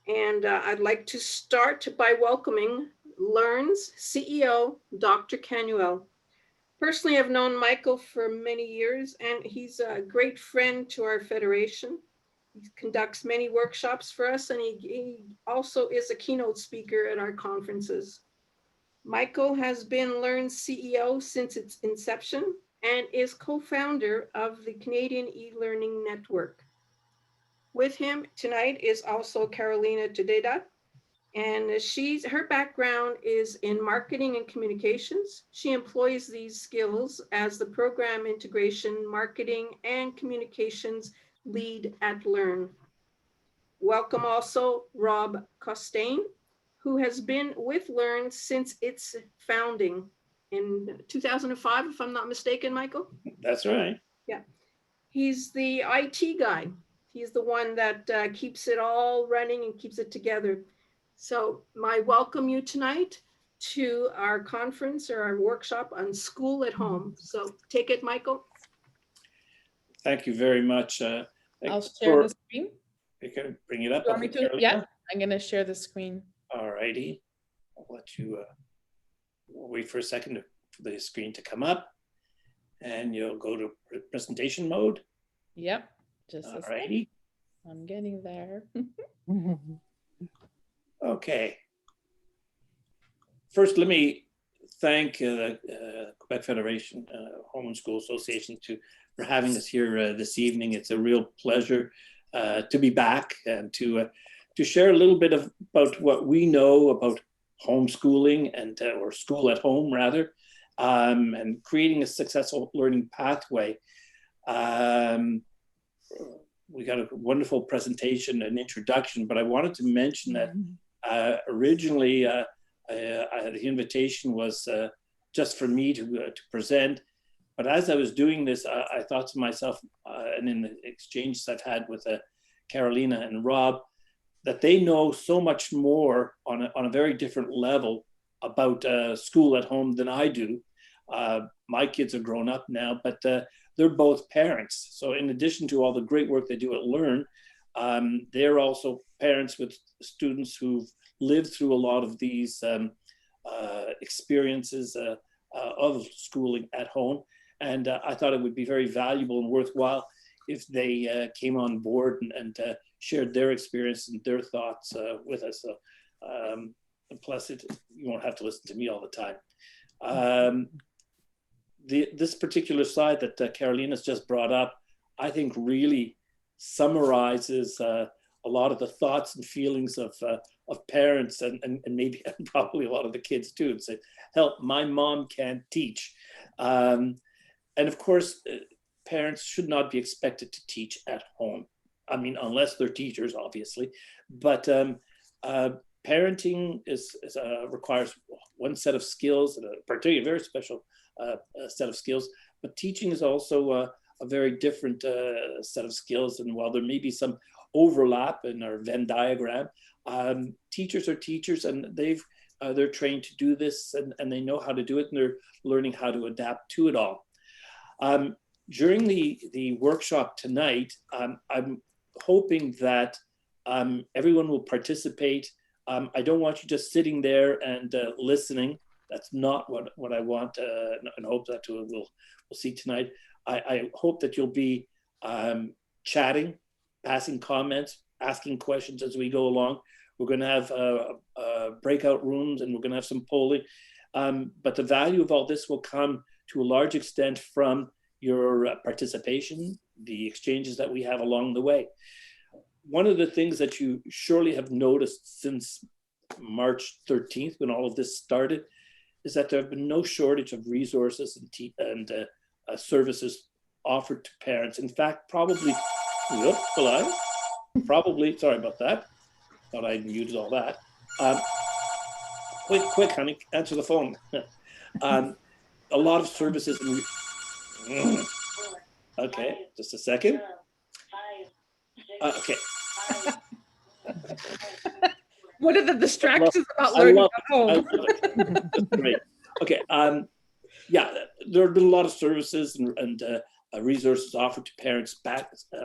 And I'd like to start by welcoming Learn's CEO, Dr. Canuel. Personally, I've known Michael for many years, and he's a great friend to our federation. He conducts many workshops for us, and he also is a keynote speaker at our conferences. Michael has been Learn's CEO since its inception and is co-founder of the Canadian e-learning network. With him tonight is also Carolina Toteda, and her background is in marketing and communications. She employs these skills as the program integration, marketing, and communications lead at Learn. Welcome also Rob Costain, who has been with Learn since its founding in 2005, if I'm not mistaken, Michael? That's right. Yeah. He's the IT guy. He's the one that keeps it all running and keeps it together. So I welcome you tonight to our conference or our workshop on school at home. So take it, Michael. Thank you very much. I'll share the screen. You can bring it up. You want me to? Yeah, I'm going to share the screen. All righty. I'll let you wait for a second for the screen to come up. And you'll go to presentation mode. Yep. Just all righty. I'm getting there. Okay. First, let me thank the Quebec Federation Home and School Association for having us here this evening. It's a real pleasure to be back and to share a little bit about what we know about homeschooling and or school at home rather, and creating a successful learning pathway. We got a wonderful presentation and introduction, but I wanted to mention that originally the invitation was just for me to present. But as I was doing this, I thought to myself, and in the exchanges I've had with Carolina and Rob, that they know so much more on a very different level about school at home than I do. My kids are grown up now, but they're both parents. So in addition to all the great work they do at Learn, they're also parents with students who've lived through a lot of these experiences of schooling at home. And I thought it would be very valuable and worthwhile if they came on board and shared their experience and their thoughts with us. So, plus, you won't have to listen to me all the time. This particular slide that Carolina's just brought up, I think really summarizes a lot of the thoughts and feelings of parents and maybe and probably a lot of the kids too, and say, help, my mom can't teach. And of course, parents should not be expected to teach at home. I mean, unless they're teachers, obviously. But parenting requires one set of skills, and particularly a very special set of skills. But teaching is also a very different set of skills. And while there may be some overlap in our Venn diagram, teachers are teachers, and they're trained to do this, and they know how to do it, and they're learning how to adapt to it all. During the workshop tonight, I'm hoping that everyone will participate. I don't want you just sitting there and listening. That's not what I want and hope that we'll see tonight. I hope that you'll be chatting, passing comments, asking questions as we go along. We're going to have breakout rooms, and we're going to have some polling. But the value of all this will come to a large extent from your participation, the exchanges that we have along the way. One of the things that you surely have noticed since March 13th, when all of this started, is that there have been no shortage of resources and services offered to parents. In fact, probably, sorry about that. Thought I muted all that. Quick, honey, answer the phone. A lot of services. Okay, just a second. Okay. What are the distractions about learning at home? That's great. Okay. Yeah, there have been a lot of services and resources offered to parents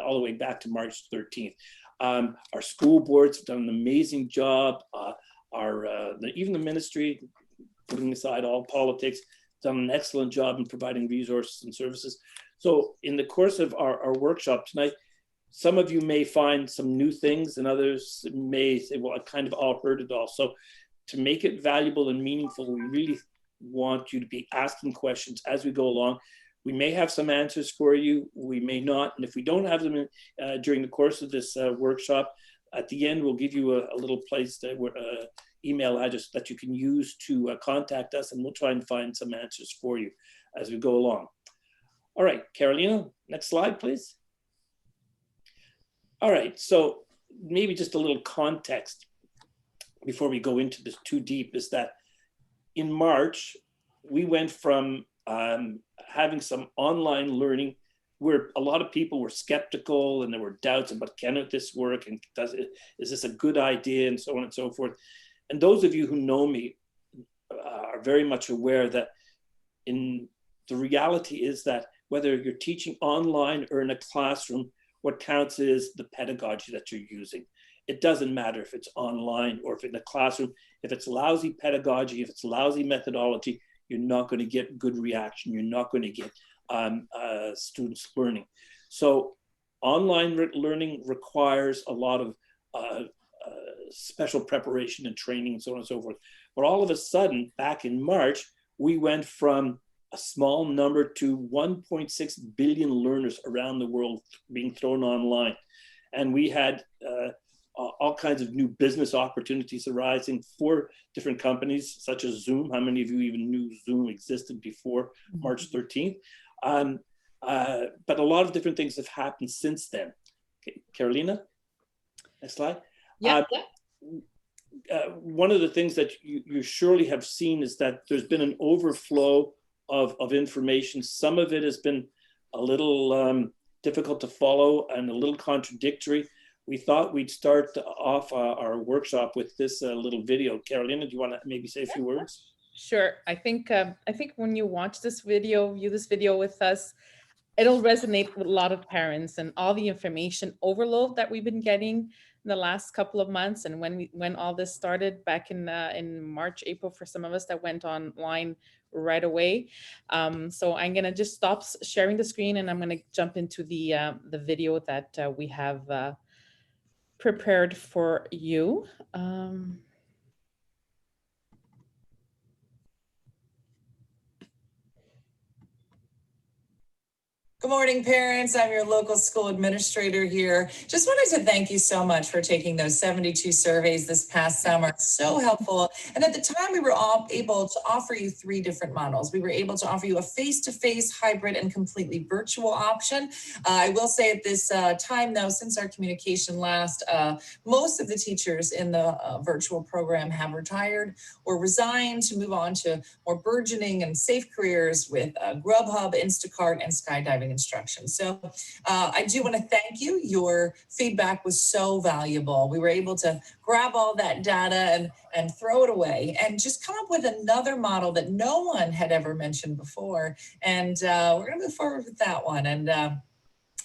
all the way back to March 13th. Our school boards have done an amazing job. Even the ministry, putting aside all politics, done an excellent job in providing resources and services. So in the course of our workshop tonight, some of you may find some new things and others may say, well, I kind of all heard it all. So to make it valuable and meaningful, we really want you to be asking questions as we go along. We may have some answers for you, we may not. And if we don't have them during the course of this workshop, at the end, we'll give you a little place, email address that you can use to contact us, and we'll try and find some answers for you as we go along. All right, Carolina, next slide, please. All right, so maybe just a little context before we go into this too deep is that in March, we went from having some online learning where a lot of people were skeptical and there were doubts about, can this work, and is this a good idea, and so on and so forth. And those of you who know me are very much aware that the reality is that whether you're teaching online or in a classroom, what counts is the pedagogy that you're using. It doesn't matter if it's online or if it's in a classroom. If it's lousy pedagogy, if it's lousy methodology, you're not going to get good reaction. You're not going to get students learning. So online learning requires a lot of special preparation and training and so on and so forth. But all of a sudden, back in March, we went from a small number to 1.6 billion learners around the world being thrown online. And we had all kinds of new business opportunities arising for different companies, such as Zoom. How many of you even knew Zoom existed before March 13th? But a lot of different things have happened since then. Okay, Carolina, next slide. Yeah. One of the things that you surely have seen is that there's been an overflow of information. Some of it has been a little difficult to follow and a little contradictory. We thought we'd start off our workshop with this little video. Carolina, do you want to maybe say a few words? Sure. I think when you watch this video, view this video with us, it'll resonate with a lot of parents, and all the information overload that we've been getting in the last couple of months. And when all this started back in March, April, for some of us that went online right away. So I'm gonna just stop sharing the screen, and I'm gonna jump into the video that we have prepared for you. Good morning, parents. I'm your local school administrator here. Just wanted to thank you so much for taking those 72 surveys this past summer. So helpful. And at the time, we were all able to offer you 3 different models. We were able to offer you a face-to-face, hybrid, and completely virtual option. I will say at this time, though, since our communication last, most of the teachers in the virtual program have retired or resigned to move on to more burgeoning and safe careers with Grubhub, Instacart, and skydiving instruction. So I do want to thank you. Your feedback was so valuable. We were able to grab all that data and throw it away and just come up with another model that no one had ever mentioned before. And we're going to move forward with that one. And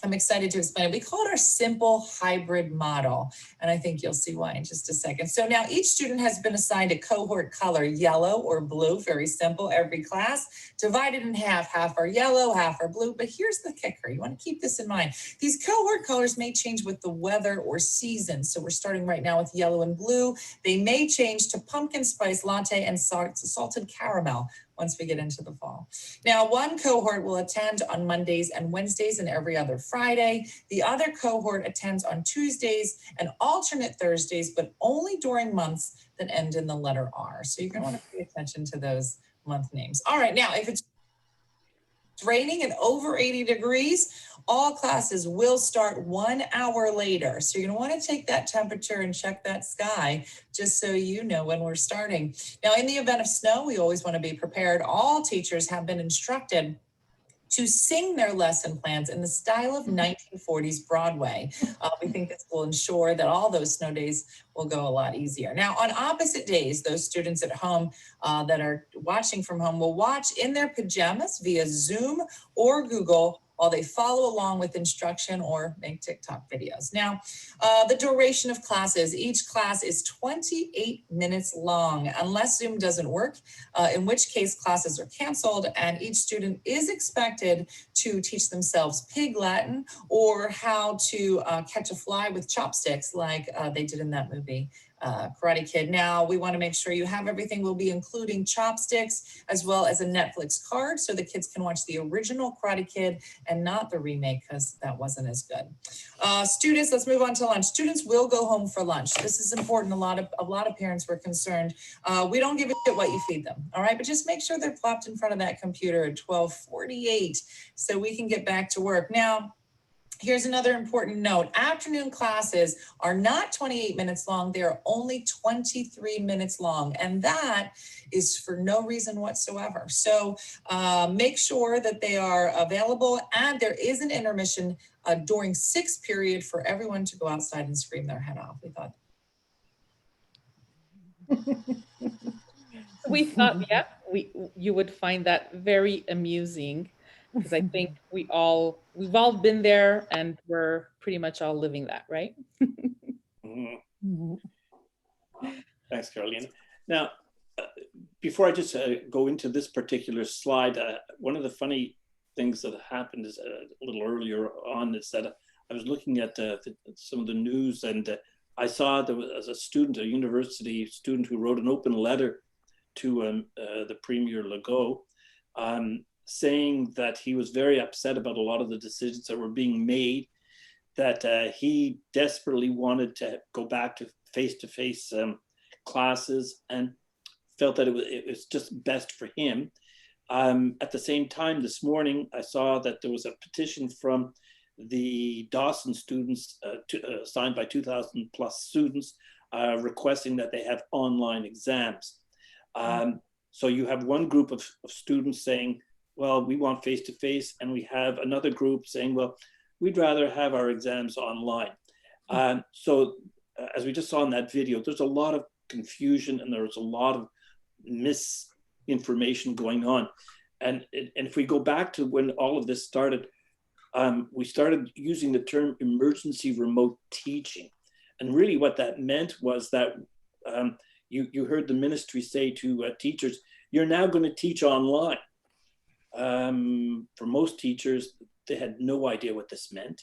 I'm excited to explain it. We call it our simple hybrid model, and I think you'll see why in just a second. So now each student has been assigned a cohort color, yellow or blue, very simple, every class, divided in half are yellow, half are blue. But here's the kicker. You want to keep this in mind. These cohort colors may change with the weather or season. So we're starting right now with yellow and blue. They may change to pumpkin spice latte and salted caramel once we get into the fall. Now, one cohort will attend on Mondays and Wednesdays and every other Friday. The other cohort attends on Tuesdays and alternate Thursdays, but only during months that end in the letter R. So you're gonna want to pay attention to those month names. All right, now if it's raining and over 80 degrees, all classes will start 1 hour later. So you're gonna wanna take that temperature and check that sky just so you know when we're starting. Now, in the event of snow, we always wanna be prepared. All teachers have been instructed to sing their lesson plans in the style of 1940s Broadway. We think this will ensure that all those snow days will go a lot easier. Now, on opposite days, those students at home that are watching from home will watch in their pajamas via Zoom or Google while they follow along with instruction or make TikTok videos. Now, the duration of classes, each class is 28 minutes long, unless Zoom doesn't work, in which case classes are canceled, and each student is expected to teach themselves Pig Latin or how to catch a fly with chopsticks like they did in that movie, Karate Kid. Now, we want to make sure you have everything. We'll be including chopsticks as well as a Netflix card so the kids can watch the original Karate Kid and not the remake because that wasn't as good. Students, let's move on to lunch. Students will go home for lunch. This is important. A lot of parents were concerned. We don't give a shit what you feed them, all right? But just make sure they're plopped in front of that computer at 12:48 so we can get back to work. Now, here's another important note. Afternoon classes are not 28 minutes long. They are only 23 minutes long. And that is for no reason whatsoever. So make sure that they are available, and there is an intermission during 6th period for everyone to go outside and scream their head off. We thought, yeah, you would find that very amusing, because I think we've all been there, and we're pretty much all living that, right? Thanks, Carolina. Now, before I just go into this particular slide, one of the funny things that happened is a little earlier on is that I was looking at some of the news, and I saw there was a student, a university student, who wrote an open letter to the Premier Legault, saying that he was very upset about a lot of the decisions that were being made, that he desperately wanted to go back to face-to-face classes and felt that it was just best for him. At the same time, this morning, I saw that there was a petition from the Dawson students, signed by 2,000 plus students, requesting that they have online exams. So you have one group of students saying, well, we want face-to-face, and we have another group saying, well, we'd rather have our exams online. So as we just saw in that video, there's a lot of confusion and there's a lot of misinformation going on. And if we go back to when all of this started, we started using the term emergency remote teaching. And really what that meant was that you heard the ministry say to teachers, you're now going to teach online. For most teachers, they had no idea what this meant.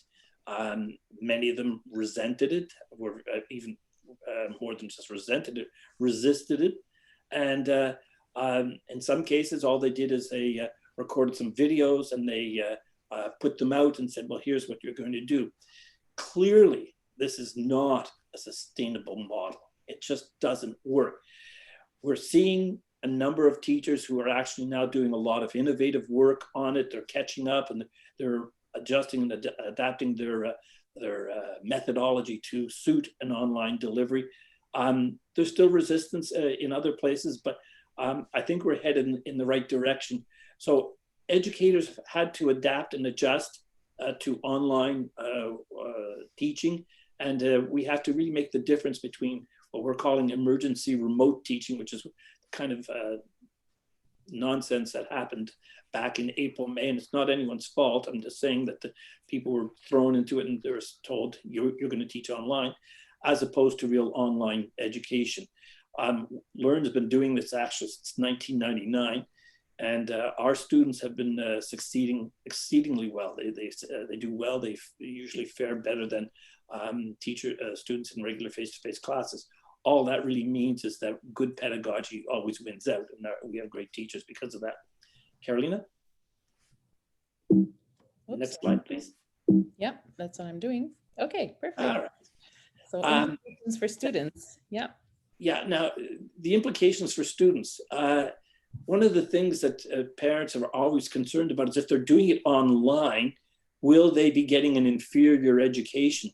Many of them resented it, or even more than just resented it, resisted it. And in some cases, all they did is they recorded some videos and they put them out and said, well, here's what you're going to do. Clearly, this is not a sustainable model. It just doesn't work. We're seeing a number of teachers who are actually now doing a lot of innovative work on it. They're catching up and they're adjusting and adapting their methodology to suit an online delivery. There's still resistance in other places, but I think we're headed in the right direction. So educators have had to adapt and adjust to online teaching. And we have to really make the difference between what we're calling emergency remote teaching, which is kind of nonsense that happened back in April, May, and it's not anyone's fault. I'm just saying that the people were thrown into it and they were told, you're going to teach online, as opposed to real online education. Learn's been doing this actually since 1999, and our students have been succeeding exceedingly well. They do well. They usually fare better than students in regular face-to-face classes. All that really means is that good pedagogy always wins out, and we have great teachers because of that. Carolina? Oops. Next slide, please. Yep, that's what I'm doing. Okay, perfect. All right. So implications for students. Yeah. Yeah, now the implications for students. One of the things that parents are always concerned about is if they're doing it online, will they be getting an inferior education?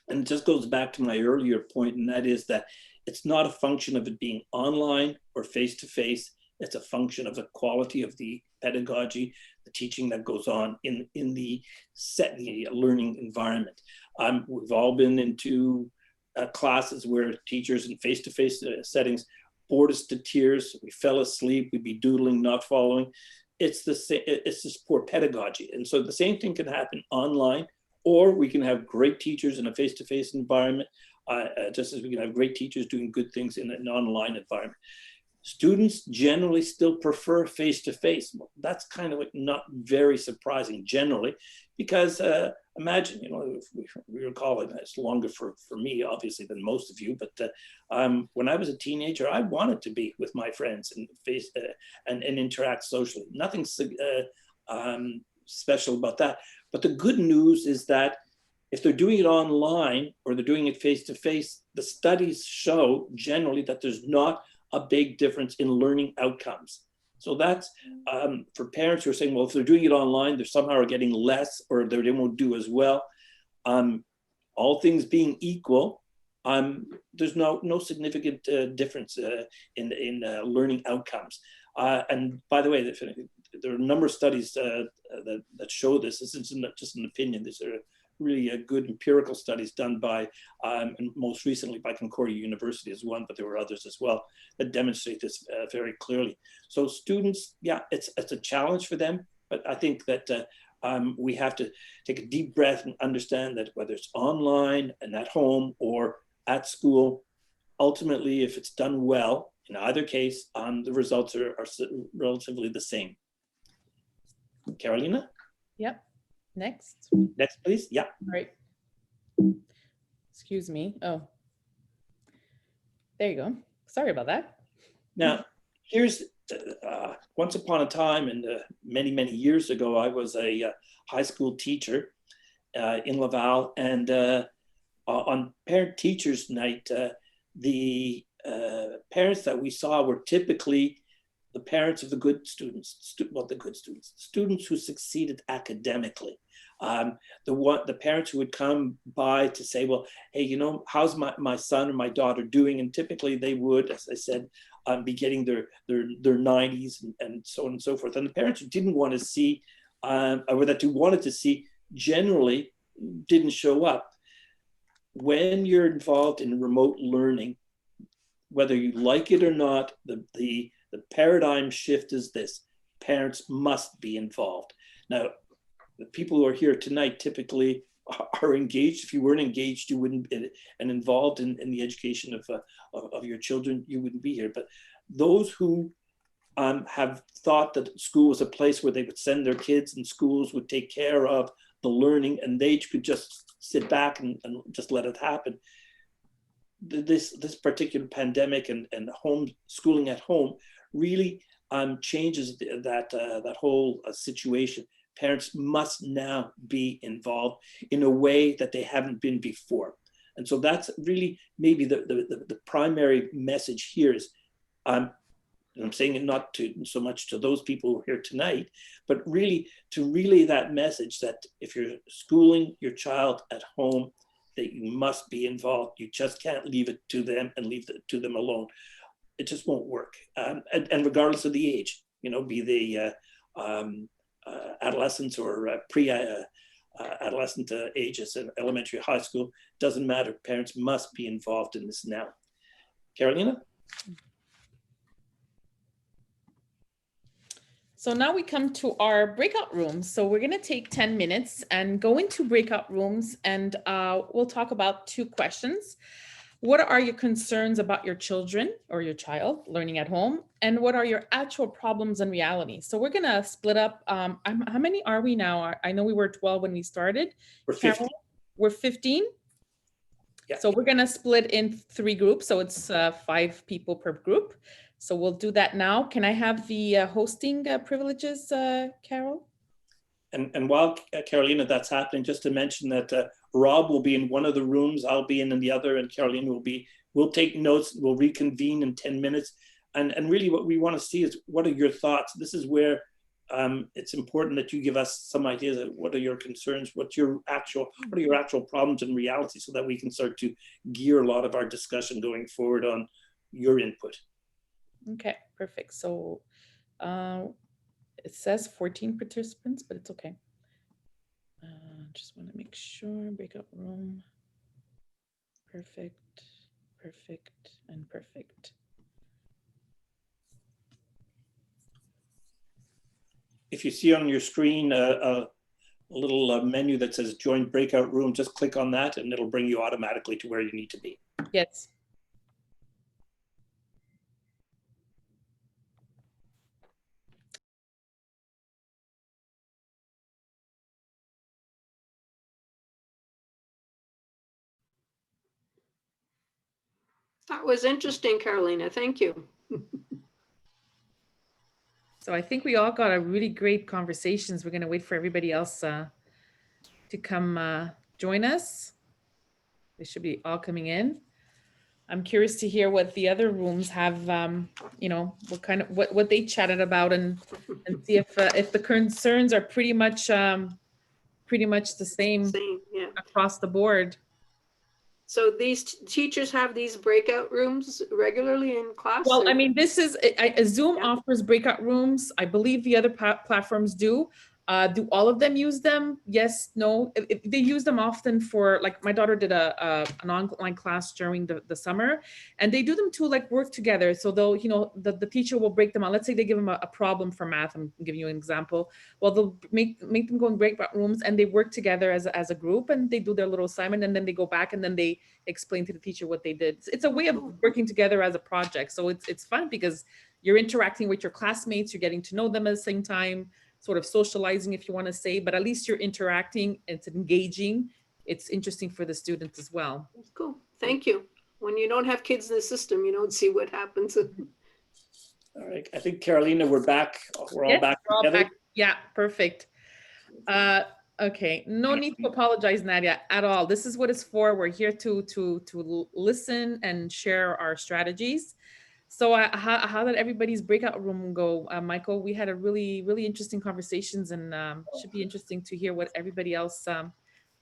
And it just goes back to my earlier point, and that is that it's not a function of it being online or face-to-face. It's a function of the quality of the pedagogy, the teaching that goes on in the learning environment. We've all been into classes where teachers in face-to-face settings bored us to tears. We fell asleep, we'd be doodling, not following. it's the same. It's just poor pedagogy, and so the same thing can happen online, or we can have great teachers in a face-to-face environment, just as we can have great teachers doing good things in an online environment. Students generally still prefer face-to-face. That's kind of like not very surprising generally, because imagine, if we recall it, it's longer for me, obviously, than most of you, but when I was a teenager, I wanted to be with my friends and and interact socially. Nothing special about that. But the good news is that if they're doing it online or they're doing it face-to-face, the studies show generally that there's not a big difference in learning outcomes. So that's for parents who are saying, well, if they're doing it online, they're somehow getting less or they won't do as well. All things being equal, there's no significant difference in learning outcomes. And by the way, there are a number of studies that show this. This isn't just an opinion. These are really good empirical studies done by, and most recently by Concordia University as one, but there were others as well that demonstrate this very clearly. So students, yeah, it's a challenge for them, but I think that we have to take a deep breath and understand that whether it's online and at home or at school, ultimately, if it's done well, in either case, the results are relatively the same. Carolina? Yep. Next. Next, please. Yeah. All right. Excuse me. Oh, there you go. Sorry about that. Now, here's once upon a time, and many, many years ago, I was a high school teacher in Laval, and on Parent Teachers Night, the parents that we saw were typically the parents of the good students, students who succeeded academically. The parents who would come by to say, well, hey, how's my son or my daughter doing? And typically they would, as I said, be getting their 90s and so on and so forth. And the parents who didn't want to see, or that who wanted to see, generally didn't show up. When you're involved in remote learning, whether you like it or not, the paradigm shift is this: parents must be involved. Now, the people who are here tonight typically are engaged. If you weren't engaged, you wouldn't, and involved in the education of your children, you wouldn't be here. But those who have thought that school was a place where they would send their kids and schools would take care of the learning and they could just sit back and just let it happen. This particular pandemic and home schooling at home really changes that whole situation. Parents must now be involved in a way that they haven't been before. And so that's really maybe the primary message here is, and I'm saying it not so much to those people who are here tonight, but really to relay that message that if you're schooling your child at home, that you must be involved. You just can't leave it to them and leave it to them alone. It just won't work. And regardless of the age, be they adolescents or pre-adolescent ages in elementary, high school, doesn't matter. Parents must be involved in this now. Carolina? So now we come to our breakout rooms. So we're going to take 10 minutes and go into breakout rooms, and we'll talk about 2 questions. What are your concerns about your children or your child learning at home? And what are your actual problems and realities? So we're going to split up. How many are we now? I know we were 12 when we started. We're 15. We're 15. Yeah. So we're going to split in 3 groups. So it's 5 people per group. So we'll do that now. Can I have the hosting privileges, Carol? And while Carolina, that's happening, just to mention that Rob will be in one of the rooms, I'll be in the other, and Carolina we'll take notes, we'll reconvene in 10 minutes. And really what we want to see is, what are your thoughts? This is where it's important that you give us some ideas of what are your concerns, what are your actual problems and realities, so that we can start to gear a lot of our discussion going forward on your input. Okay, perfect. So it says 14 participants, but it's okay. Just want to make sure. Breakout room. Perfect, perfect, and perfect. if you see on your screen a little menu that says join breakout room, just click on that and it'll bring you automatically to where you need to be. Yes. That was interesting, Carolina. Thank you. So I think we all got a really great conversations. We're going to wait for everybody else to come join us. They should be all coming in. I'm curious to hear what the other rooms have, you know, what they chatted about, and see if the concerns are pretty much the same Same, yeah. across the board. So these teachers have these breakout rooms regularly in class? Well, or- I mean, Zoom offers breakout rooms. I believe the other platforms do. Do all of them use them? Yes, no. They use them often for, like, my daughter did an online class during the summer, and they do them to like work together. So they'll, you know, the teacher will break them out. Let's say they give them a problem for math. I'm giving you an example. Well, they'll make them go in breakout rooms, and they work together as a group, and they do their little assignment, and then they go back and then they explain to the teacher what they did. It's a way of working together as a project. So it's fun because you're interacting with your classmates, you're getting to know them at the same time, sort of socializing, if you want to say, but at least you're interacting, it's engaging, it's interesting for the students as well. Cool, thank you. When you don't have kids in the system, you don't see what happens. All right, I think Carolina, we're back. We're all back together. Back. Yeah, perfect. Okay, no need to apologize, Nadia, at all. This is what it's for. We're here to listen and share our strategies. So how did everybody's breakout room go, Michael? We had a really interesting conversations, and should be interesting to hear what everybody else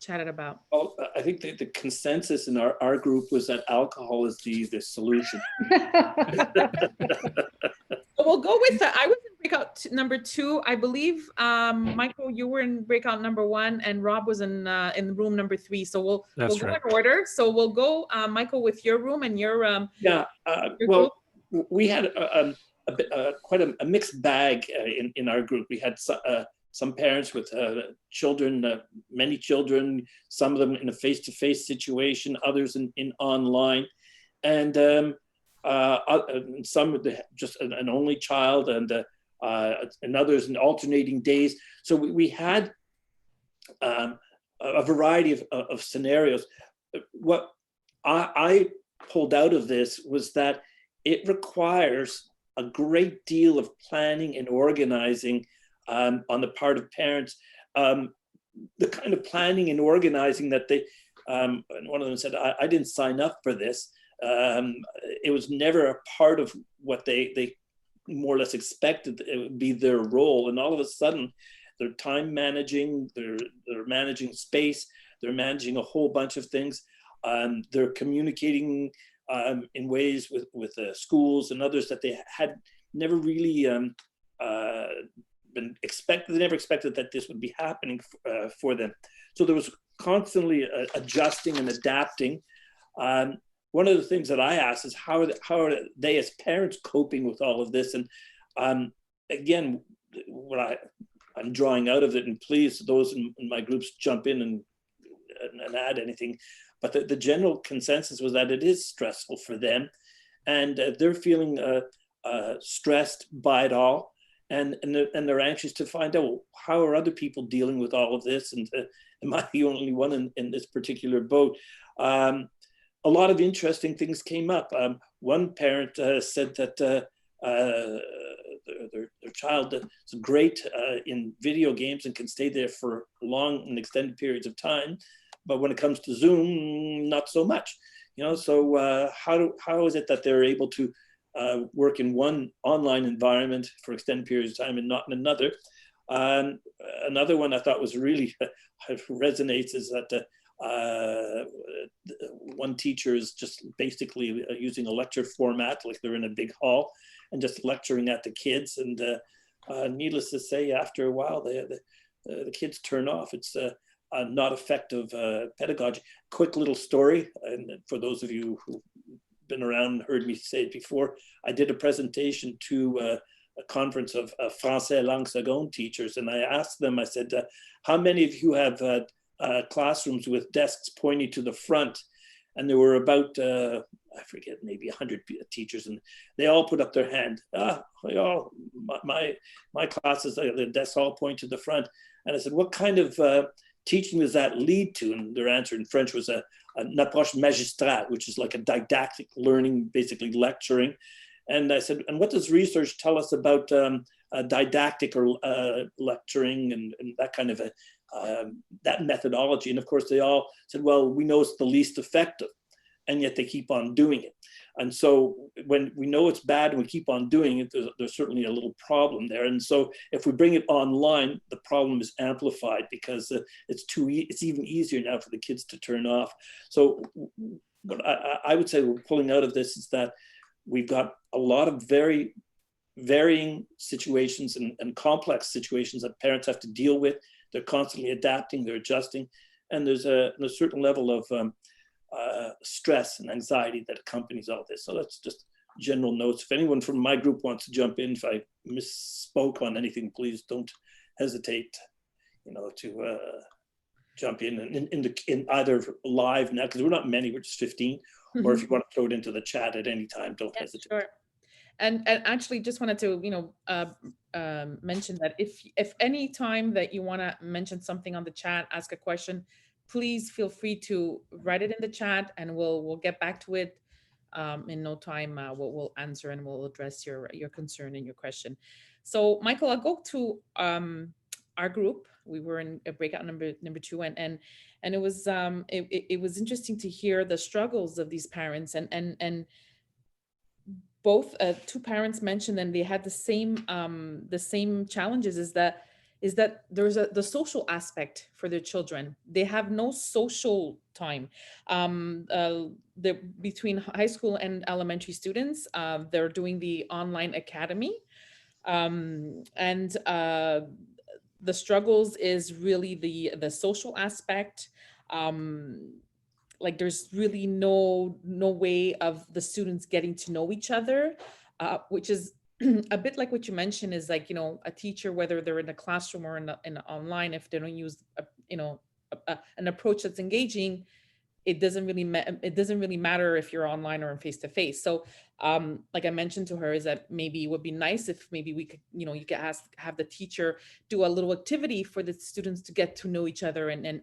chatted about. Well, I think the consensus in our group was that alcohol is the solution. So we'll go with that. I was in breakout number 2, I believe. Michael, you were in breakout number 1, and Rob was in room number 3. So we'll go in order. So we'll go, Michael, with your room and your yeah. Well, we had quite a mixed bag in our group. We had some parents with children, many children, some of them in a face-to-face situation, others in online, and some just an only child, and others in alternating days. So we had a variety of scenarios. What I pulled out of this was that it requires a great deal of planning and organizing on the part of parents. The kind of planning and organizing that they, and one of them said, I didn't sign up for this. It was never a part of what they more or less expected it would be their role. And all of a sudden, they're time managing, they're managing space, they're managing a whole bunch of things. They're communicating in ways with schools and others that they had never really been expected. They never expected that this would be happening for them. So there was constantly adjusting and adapting. One of the things that I asked is how are they as parents coping with all of this? And again, what I'm drawing out of it, and please, those in my groups jump in and add anything. But the general consensus was that it is stressful for them, and they're feeling stressed by it all, and they're anxious to find out, well, how are other people dealing with all of this, and am I the only one in this particular boat? A lot of interesting things came up. One parent said that their child is great in video games and can stay there for long and extended periods of time. But when it comes to Zoom, not so much, you know. So how is it that they're able to work in one online environment for extended periods of time and not in another? Another one I thought was really resonates is that one teacher is just basically using a lecture format, like they're in a big hall and just lecturing at the kids. And needless to say, after a while, the kids turn off. It's not effective pedagogy. Quick little story, and for those of you who've been around and heard me say it before, I did a presentation to conference of Français langue seconde teachers, and I asked them, I said, how many of you have classrooms with desks pointing to the front? And there were about, I forget, maybe 100 teachers, and they all put up their hand. My classes, the desks all point to the front. And I said, what kind of teaching does that lead to? And their answer in French was an approche magistrale, which is like a didactic learning, basically lecturing. And I said, and what does research tell us about didactic or lecturing and that kind of that methodology? And of course, they all said, well, we know it's the least effective, and yet they keep on doing it. And so when we know it's bad and we keep on doing it, there's certainly a little problem there. And so if we bring it online, the problem is amplified because it's even easier now for the kids to turn off. So what I would say we're pulling out of this is that we've got a lot of very varying situations and complex situations that parents have to deal with. They're constantly adapting, they're adjusting, and there's a certain level of stress and anxiety that accompanies all this. So that's just general notes. If anyone from my group wants to jump in, if I misspoke on anything, please don't hesitate, to jump in either live now, because we're not many, we're just 15, or if you want to throw it into the chat at any time, don't hesitate. Sure. And actually just wanted to, mention that if any time that you want to mention something on the chat, ask a question, please feel free to write it in the chat, and we'll get back to it in no time. We'll answer and we'll address your concern and your question. So Michael, I'll go to our group. We were in a breakout number 2, and it was it was interesting to hear the struggles of these parents, and both two parents mentioned, and they had the same challenges, is that there's the social aspect for their children. They have no social time. Between high school and elementary students, they're doing the online academy, and the struggles is really the social aspect. Like there's really no way of the students getting to know each other, which is a bit like what you mentioned, is like, a teacher, whether they're in a classroom or in online, if they don't use an approach that's engaging, it doesn't really matter if you're online or in face-to-face. So like I mentioned to her, is that maybe it would be nice if maybe we could, you could have the teacher do a little activity for the students to get to know each other, and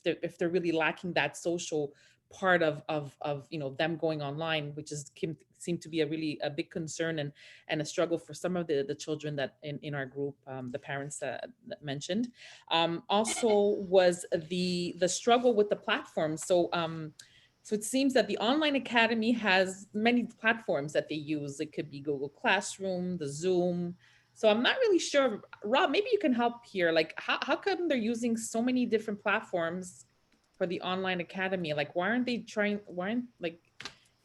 if they're really lacking that social part of them going online, which seemed to be a big concern and a struggle for some of the children that in our group, the parents that mentioned. Also was the struggle with the platform. So it seems that the online academy has many platforms that they use. It could be Google Classroom, the Zoom. So I'm not really sure. Rob, maybe you can help here. Like, how come they're using so many different platforms for the online academy? Like, why aren't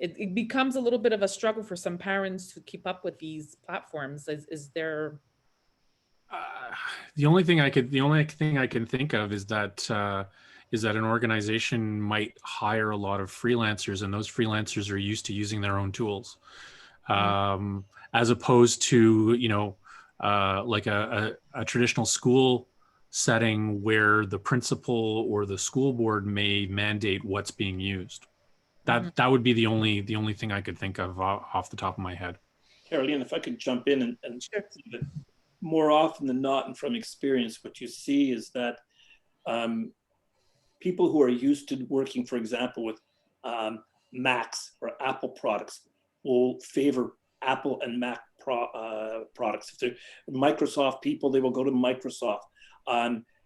it becomes a little bit of a struggle for some parents to keep up with these platforms? Is there? The only thing I can think of is that an organization might hire a lot of freelancers, and those freelancers are used to using their own tools, as opposed to like a traditional school setting where the principal or the school board may mandate what's being used. That would be the only thing I could think of off the top of my head. Caroline, if I could jump in and Sure. More often than not, and from experience, what you see is that people who are used to working, for example, with Macs or Apple products will favor Apple and Mac products. If they're Microsoft people, they will go to Microsoft.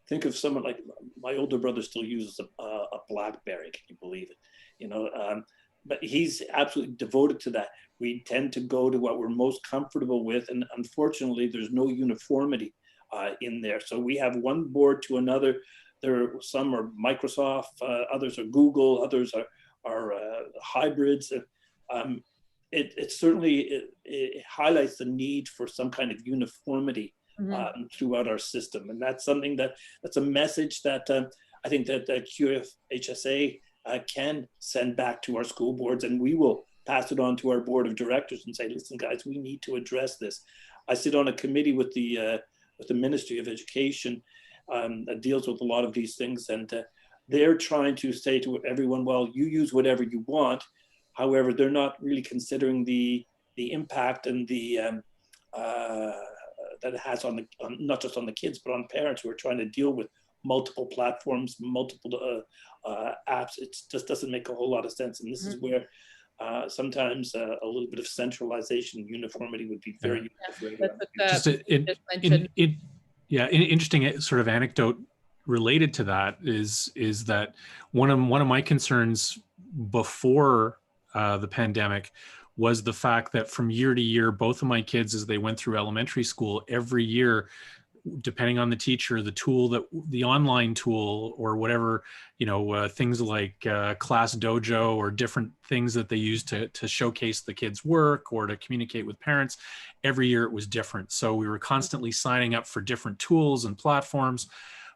Think of someone like my older brother still uses a BlackBerry. Can you believe it? But he's absolutely devoted to that. We tend to go to what we're most comfortable with, and unfortunately, there's no uniformity in there. So we have one board to another. Some are Microsoft, others are Google, others are hybrids. It certainly highlights the need for some kind of uniformity throughout our system, and that's something that's a message that I think that the QFHSA can send back to our school boards, and we will pass it on to our board of directors and say, listen, guys, we need to address this. I sit on a committee with the Ministry of Education that deals with a lot of these things, and they're trying to say to everyone, well, you use whatever you want. However, they're not really considering the impact and the that it has on not just on the kids, but on parents who are trying to deal with multiple platforms, multiple apps. It just doesn't make a whole lot of sense. And this is where sometimes a little bit of centralization and uniformity would be very useful. Just interesting sort of anecdote related to that is that one of my concerns before the pandemic was the fact that from year to year, both of my kids, as they went through elementary school, every year, depending on the teacher, the online tool or whatever, things like Class Dojo or different things that they use to showcase the kids' work or to communicate with parents, every year it was different. So we were constantly signing up for different tools and platforms.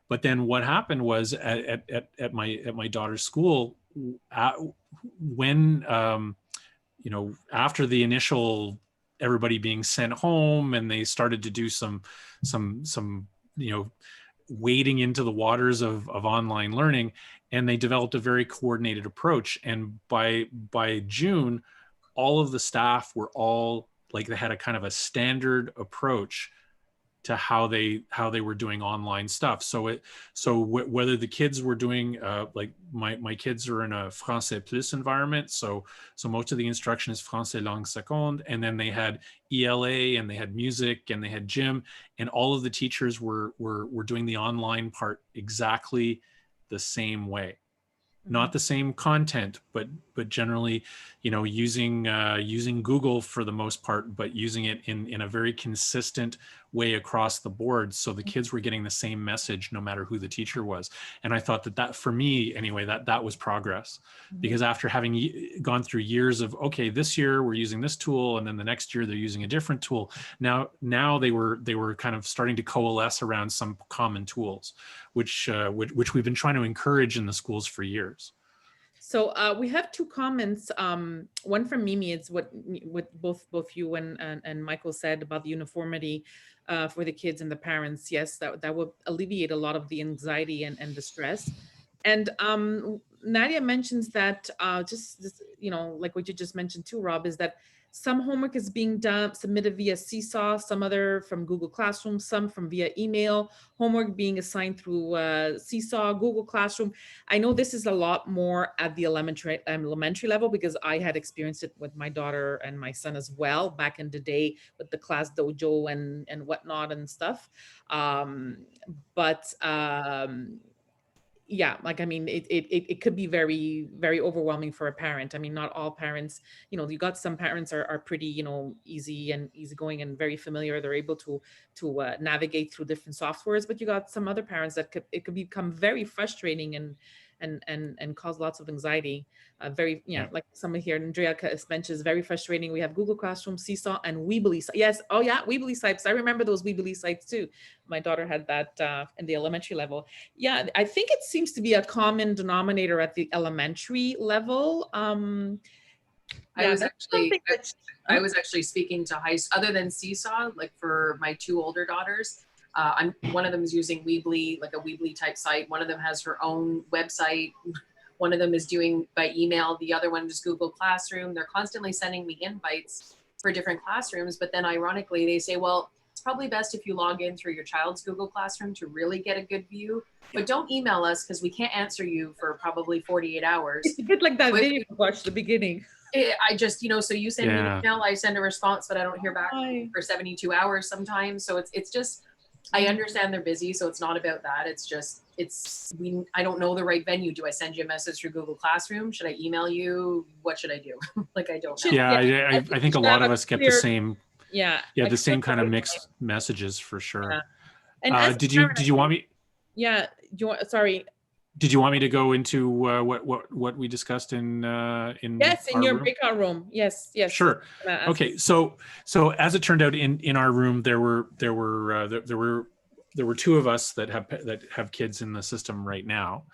But then what happened was at my daughter's school, when after the initial everybody being sent home and they started to do some wading into the waters of online learning, and they developed a very coordinated approach. And by June, all of the staff were all like, they had a kind of a standard approach to how they were doing online stuff. So whether the kids were doing like my kids are in a Français Plus environment, so most of the instruction is Français langue seconde, and then they had ELA and they had music and they had gym, and all of the teachers were doing the online part exactly the same way. Not the same content, but generally, using Google for the most part, but using it in a very consistent way across the board. So the kids were getting the same message no matter who the teacher was. And I thought that for me anyway, that was progress, because after having gone through years of, okay, this year we're using this tool, and then the next year they're using a different tool. Now they were kind of starting to coalesce around some common tools, which we've been trying to encourage in the schools for years. So we have two comments. One from Mimi is what both you and Michael said about the uniformity for the kids and the parents. Yes, that would alleviate a lot of the anxiety and the stress. And Nadia mentions that like what you just mentioned too, Rob, is that some homework is being submitted via Seesaw, some other from Google Classroom, some from via email, homework being assigned through Seesaw, Google Classroom. I know this is a lot more at the elementary level, because I had experienced it with my daughter and my son as well back in the day with the Class Dojo and whatnot and stuff. Yeah, like, I mean, it could be very, very overwhelming for a parent. I mean, not all parents, you got some parents are pretty, easy and easygoing and very familiar. They're able to navigate through different softwares, but you got some other parents that it could become very frustrating and cause lots of anxiety. Like someone here, Andrea mentions, very frustrating. We have Google Classroom, Seesaw, and Weebly. Yes, oh yeah, Weebly sites. I remember those Weebly sites too. My daughter had that in the elementary level. Yeah, I think it seems to be a common denominator at the elementary level. I was actually speaking to other than Seesaw, like for my two older daughters. One of them is using Weebly, like a Weebly type site. One of them has her own website. One of them is doing by email. The other one is Google Classroom. They're constantly sending me invites for different classrooms. But then ironically, they say, well, it's probably best if you log in through your child's Google Classroom to really get a good view. But don't email us because we can't answer you for probably 48 hours. It's a bit like that video you watched at the beginning. I just, so you send me an email, I send a response, but I don't hear back for 72 hours sometimes. So it's just, I understand they're busy, so it's not about that. It's just, I don't know the right venue. Do I send you a message through Google Classroom? Should I email you? What should I do? Like, I don't know. Yeah, I think a lot of us get the same. Yeah. The same kind of mixed messages for sure. Yeah. And did you want me? Yeah. Sorry. Did you want me to go into what we discussed in yes, in your room? breakout room? Yes. Sure. Okay. So as it turned out, in our room there were two of us that have kids in the system right now,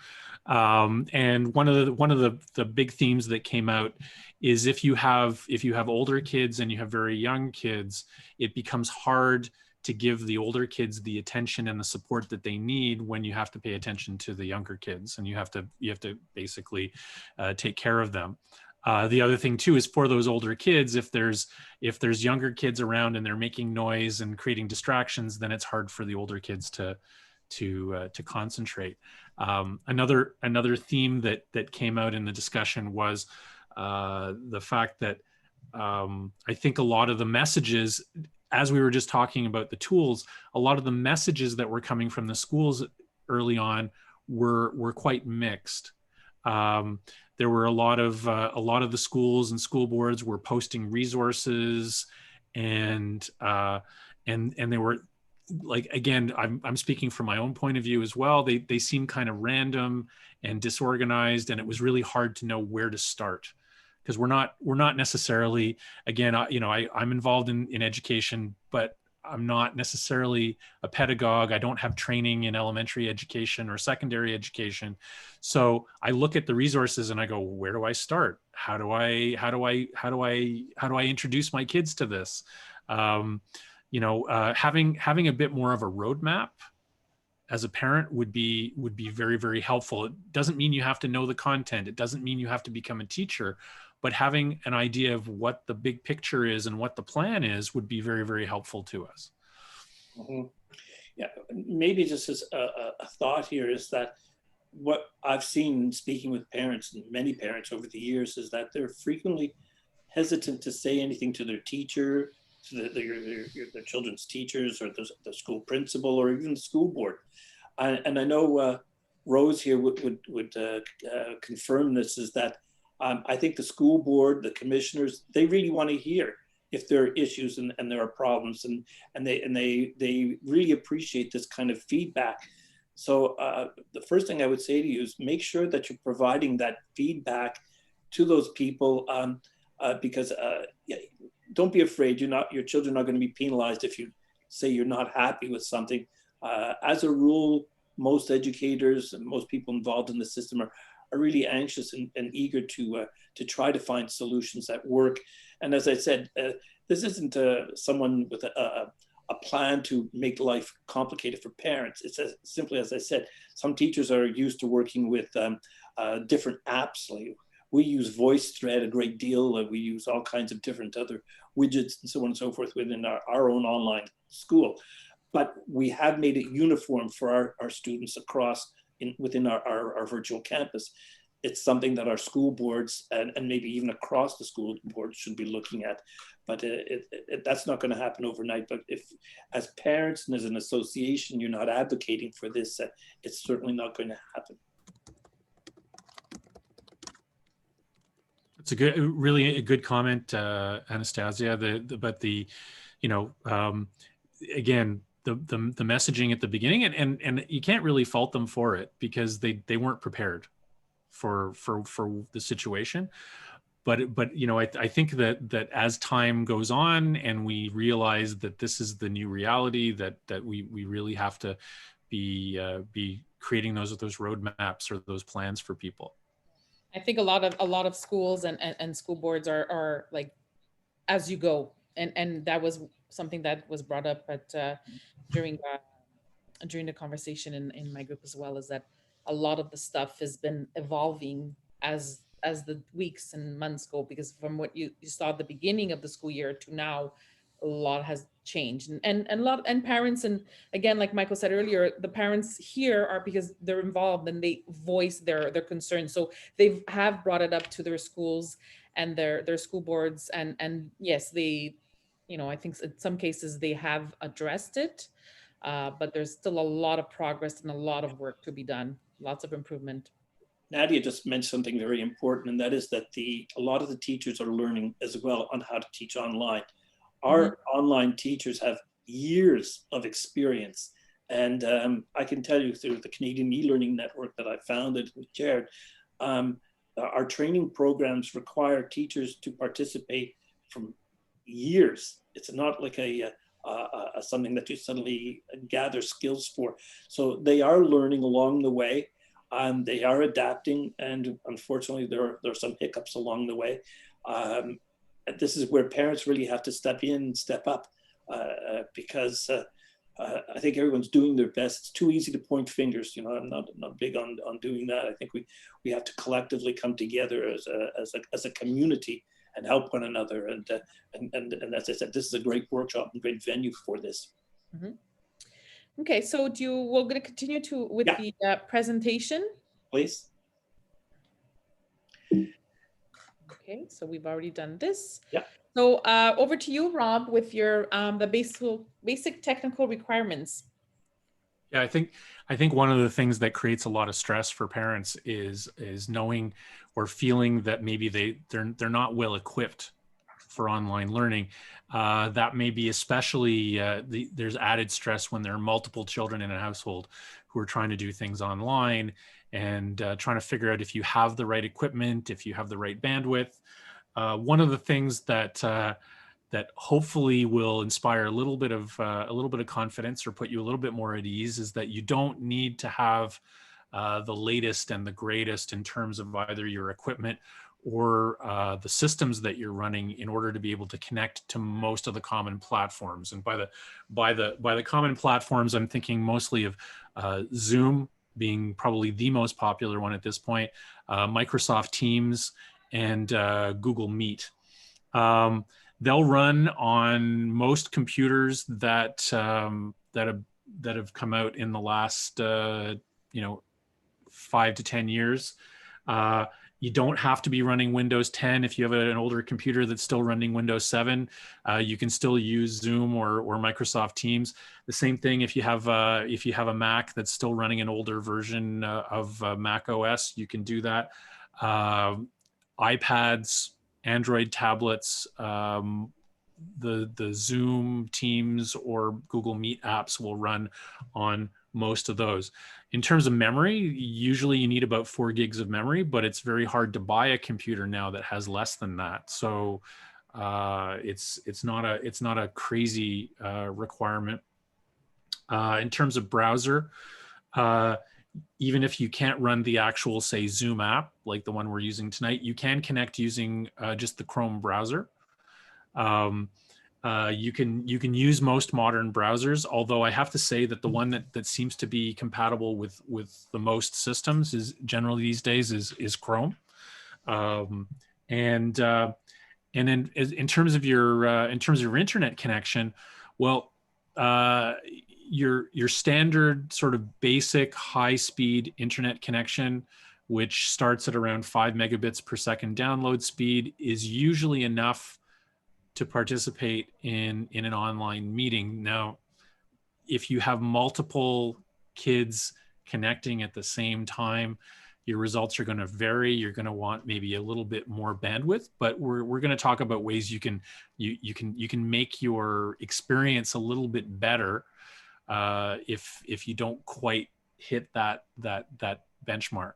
And one of the big themes that came out is if you have older kids and you have very young kids, it becomes hard to give the older kids the attention and the support that they need when you have to pay attention to the younger kids, and you have to basically take care of them. The other thing too is for those older kids, if there's younger kids around and they're making noise and creating distractions, then it's hard for the older kids to concentrate. Another theme that came out in the discussion was the fact that I think a lot of the messages, as we were just talking about the tools, a lot of the messages that were coming from the schools early on were quite mixed. There were a lot of the schools and school boards were posting resources, and they were, like, again, I'm speaking from my own point of view as well. They seemed kind of random and disorganized, and it was really hard to know where to start, because we're not necessarily, again, I'm involved in education, but I'm not necessarily a pedagogue. I don't have training in elementary education or secondary education. So I look at the resources and I go, where do I start? How do I introduce my kids to this? Having a bit more of a roadmap as a parent would be very, very helpful. It doesn't mean you have to know the content. It doesn't mean you have to become a teacher, but having an idea of what the big picture is and what the plan is would be very, very helpful to us. Mm-hmm. Yeah, maybe just as a thought here is that what I've seen speaking with parents, and many parents over the years, is that they're frequently hesitant to say anything to their teacher, to their children's teachers, or the school principal, or even the school board. And I know Rose here would confirm this, is that I think the school board, the commissioners, they really want to hear if there are issues and there are problems, and they really appreciate this kind of feedback. So the first thing I would say to you is make sure that you're providing that feedback to those people, because don't be afraid. Your children are going to be penalized if you say you're not happy with something. As a rule, most educators and most people involved in the system are really anxious and eager to try to find solutions that work. And as I said, this isn't someone with a plan to make life complicated for parents. It's as simply as I said, some teachers are used to working with different apps. Like we use VoiceThread a great deal. We use all kinds of different other widgets and so on and so forth within our own online school. But we have made it uniform for our students across within our virtual campus. It's something that our school boards and maybe even across the school boards should be looking at. But that's not going to happen overnight. But if, as parents and as an association, you're not advocating for this, it's certainly not going to happen. It's really a good comment, Anastasia. Again, the messaging at the beginning, and you can't really fault them for it, because they weren't prepared for the situation. But I think that as time goes on and we realize that this is the new reality, that we really have to be creating those roadmaps or those plans for people. I think a lot of schools and school boards are like as you go, and that was something that was brought up during the conversation in my group as well, is that a lot of the stuff has been evolving as the weeks and months go, because from what you saw at the beginning of the school year to now, a lot has changed, and parents, and again, like Michael said earlier, the parents here are because they're involved and they voice their concerns, so they have brought it up to their schools and their school boards, and yes, they, I think in some cases they have addressed it, but there's still a lot of progress and a lot of work to be done, lots of improvement. Nadia just mentioned something very important, and that is that a lot of the teachers are learning as well on how to teach online. Our online teachers have years of experience. And I can tell you through the Canadian e-learning network that I founded and chaired, our training programs require teachers to participate from years. It's not like something that you suddenly gather skills for. So they are learning along the way. They are adapting, and unfortunately, there are some hiccups along the way. This is where parents really have to step in and step up, because I think everyone's doing their best. It's too easy to point fingers. I'm not big on doing that. I think we have to collectively come together as a community and help one another. And as I said, this is a great workshop and great venue for this. Mm-hmm. Okay, so we're going to continue with the presentation. Please. Okay, so we've already done this. Yeah. So over to you, Rob, with your the basic technical requirements. Yeah, I think one of the things that creates a lot of stress for parents is knowing or feeling that maybe they're not well equipped for online learning. That may be especially there's added stress when there are multiple children in a household who are trying to do things online and trying to figure out if you have the right equipment, if you have the right bandwidth. One of the things that hopefully will inspire a little bit of confidence or put you a little bit more at ease is that you don't need to have the latest and the greatest in terms of either your equipment or the systems that you're running in order to be able to connect to most of the common platforms. And by the common platforms, I'm thinking mostly of Zoom being probably the most popular one at this point, Microsoft Teams, and Google Meet. They'll run on most computers that have come out in the last 5 to 10 years. You don't have to be running Windows 10 if you have an older computer that's still running Windows 7. You can still use Zoom or Microsoft Teams. The same thing if you have a Mac that's still running an older version of Mac OS, you can do that. iPads, Android tablets, the Zoom, Teams, or Google Meet apps will run on most of those. In terms of memory, usually you need about 4 gigs of memory, but it's very hard to buy a computer now that has less than that. So it's not a crazy requirement. In terms of browser, even if you can't run the actual, say, Zoom app, like the one we're using tonight, you can connect using just the Chrome browser. You can use most modern browsers, although I have to say that the one that seems to be compatible with the most systems is generally these days is Chrome. And then in terms of your internet connection, well, your standard sort of basic high-speed internet connection, which starts at around 5 megabits per second download speed, is usually enough to participate in an online meeting. Now, if you have multiple kids connecting at the same time, your results are going to vary. You're going to want maybe a little bit more bandwidth, but we're going to talk about ways you can make your experience a little bit better if you don't quite hit that benchmark.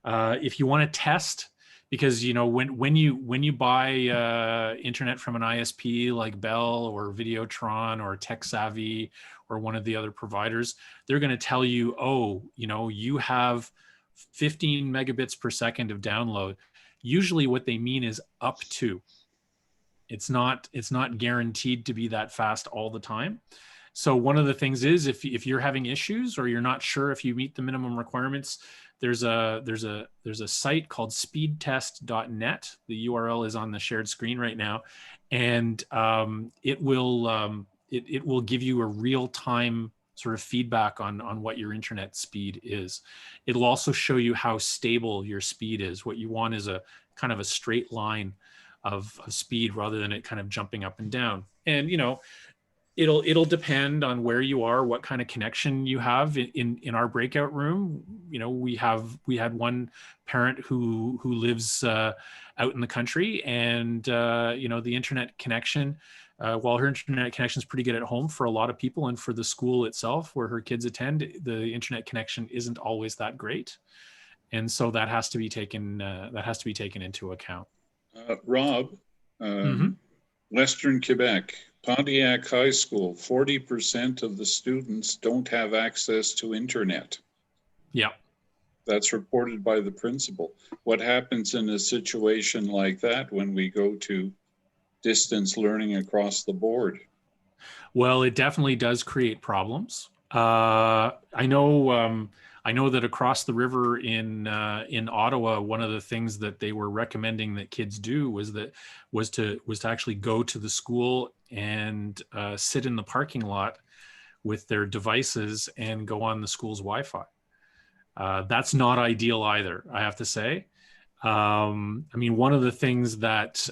If you want to test, because when you buy internet from an ISP like Bell or Videotron or TechSavvy or one of the other providers, they're going to tell you, you have 15 megabits per second of download. Usually what they mean is up to. It's not guaranteed to be that fast all the time. So one of the things is if you're having issues or you're not sure if you meet the minimum requirements, there's a site called speedtest.net. The URL is on the shared screen right now, and it will give you a real-time sort of feedback on what your internet speed is. It'll also show you how stable your speed is. What you want is a kind of a straight line of speed rather than it kind of jumping up and down. And it'll depend on where you are, what kind of connection you have. In our breakout room, we had one parent who lives out in the country, and the internet connection, while her internet connection is pretty good at home for a lot of people, and for the school itself where her kids attend, the internet connection isn't always that great, and so that has to be taken into account. Rob, Western Quebec, Pontiac High School, 40% of the students don't have access to internet. Yeah. That's reported by the principal. What happens in a situation like that when we go to distance learning across the board? Well, it definitely does create problems. I know that across the river in Ottawa, one of the things that they were recommending that kids do was to actually go to the school and sit in the parking lot with their devices and go on the school's Wi-Fi. That's not ideal either, I have to say. I mean, one of the things that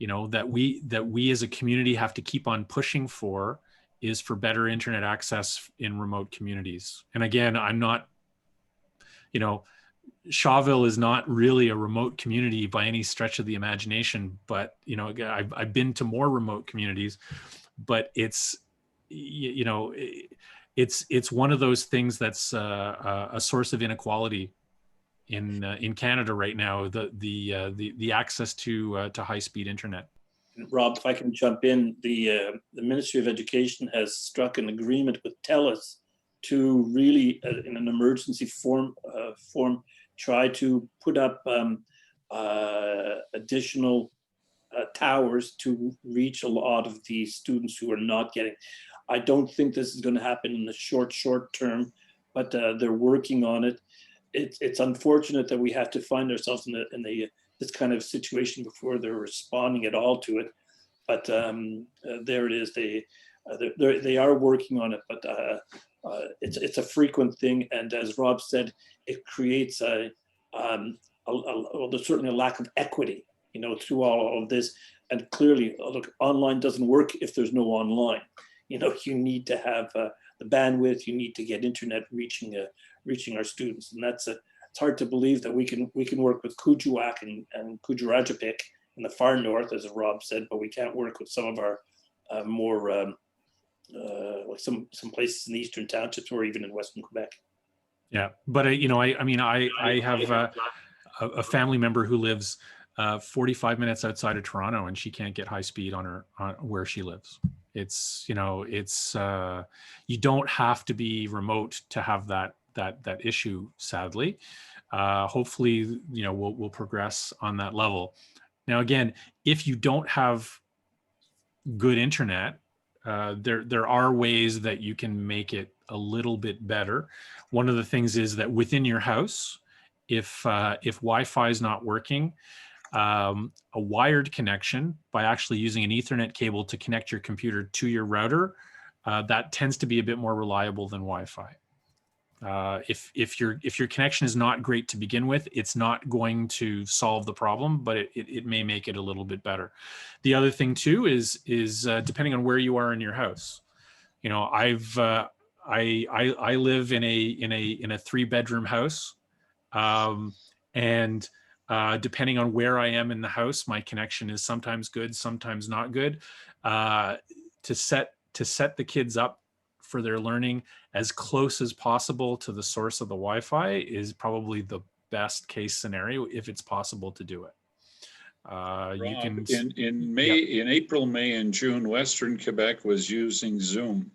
that we as a community have to keep on pushing for is for better internet access in remote communities. And again, I'm not, Shawville is not really a remote community by any stretch of the imagination, but I've been to more remote communities, but it's one of those things that's a source of inequality in Canada right now, the access to high-speed internet. Rob, if I can jump in, the Ministry of Education has struck an agreement with TELUS to really, in an emergency form, try to put up additional towers to reach a lot of the students who are not getting. I don't think this is going to happen in the short term, but they're working on it. It's unfortunate that we have to find ourselves in this kind of situation before they're responding at all to it. But there it is. They are working on it, but it's a frequent thing. And as Rob said, it creates there's certainly a lack of equity, through all of this. And clearly, look, online doesn't work if there's no online. You need to have the bandwidth. You need to get internet reaching our students, and it's hard to believe that we can work with Kuujjuaq and Kuujjuarajipik in the far north, as Rob said, but we can't work with some of our more like some places in the eastern townships or even in Western Quebec. Yeah, but I have a family member who lives 45 minutes outside of Toronto, and she can't get high speed on where she lives. It's you don't have to be remote to have that issue, sadly. Hopefully, we'll progress on that level. Now, again, if you don't have good internet, there are ways that you can make it a little bit better. One of the things is that within your house, if Wi-Fi is not working, a wired connection by actually using an Ethernet cable to connect your computer to your router, that tends to be a bit more reliable than Wi-Fi. If your connection is not great to begin with, it's not going to solve the problem, but it may make it a little bit better. The other thing too is depending on where you are in your house. I live in a 3-bedroom house, and depending on where I am in the house, my connection is sometimes good, sometimes not good. To set the kids up for their learning as close as possible to the source of the Wi-Fi is probably the best case scenario if it's possible to do it. Rob, you can in April, May, and June, Western Quebec was using Zoom.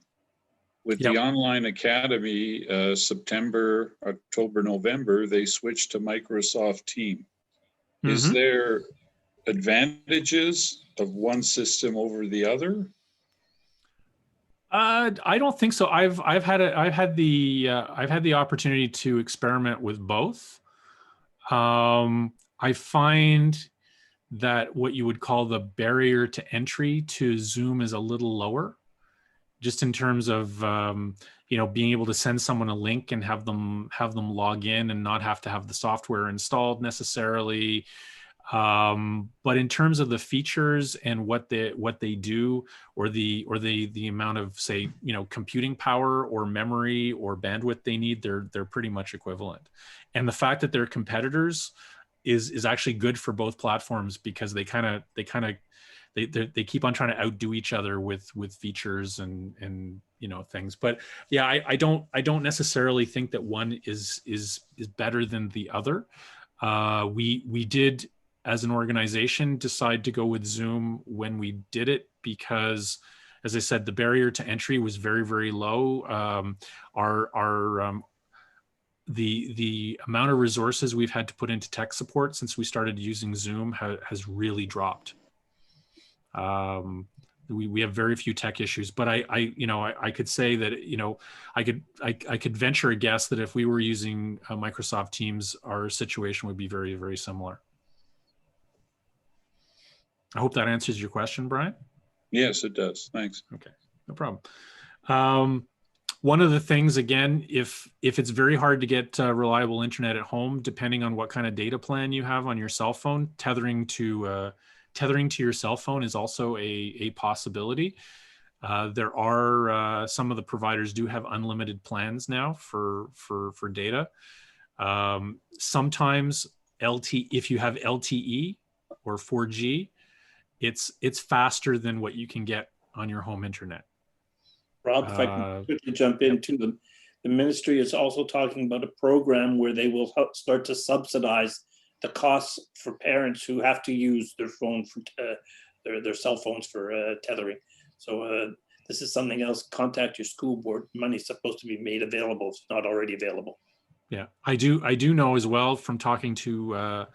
With the online academy, September, October, November, they switched to Microsoft Teams. Is there advantages of one system over the other? I don't think so. I've had the opportunity to experiment with both. I find that what you would call the barrier to entry to Zoom is a little lower, just in terms of being able to send someone a link and have them log in and not have to have the software installed necessarily. But in terms of the features and what they do, or the amount of, say, computing power or memory or bandwidth they need, they're pretty much equivalent. And the fact that they're competitors is actually good for both platforms, because they keep on trying to outdo each other with features and things. But yeah, I don't necessarily think that one is better than the other. We did, as an organization, decide to go with Zoom when we did it because, as I said, the barrier to entry was very, very low. the amount of resources we've had to put into tech support since we started using Zoom has really dropped. We have very few tech issues, but I could say that, I could venture a guess that if we were using Microsoft Teams, our situation would be very, very similar. I hope that answers your question, Brian. Yes, it does. Thanks. Okay, no problem. One of the things, again, if it's very hard to get reliable internet at home, depending on what kind of data plan you have on your cell phone, tethering to your cell phone is also a possibility. There are some of the providers do have unlimited plans now for data. Sometimes if you have LTE or 4G, it's faster than what you can get on your home internet. Rob, if I can quickly jump into them, the ministry is also talking about a program where they will start to subsidize the costs for parents who have to use their phone for their cell phones for tethering. So this is something else. Contact your school board. Money is supposed to be made available if it's not already available. Yeah, I do know as well from talking to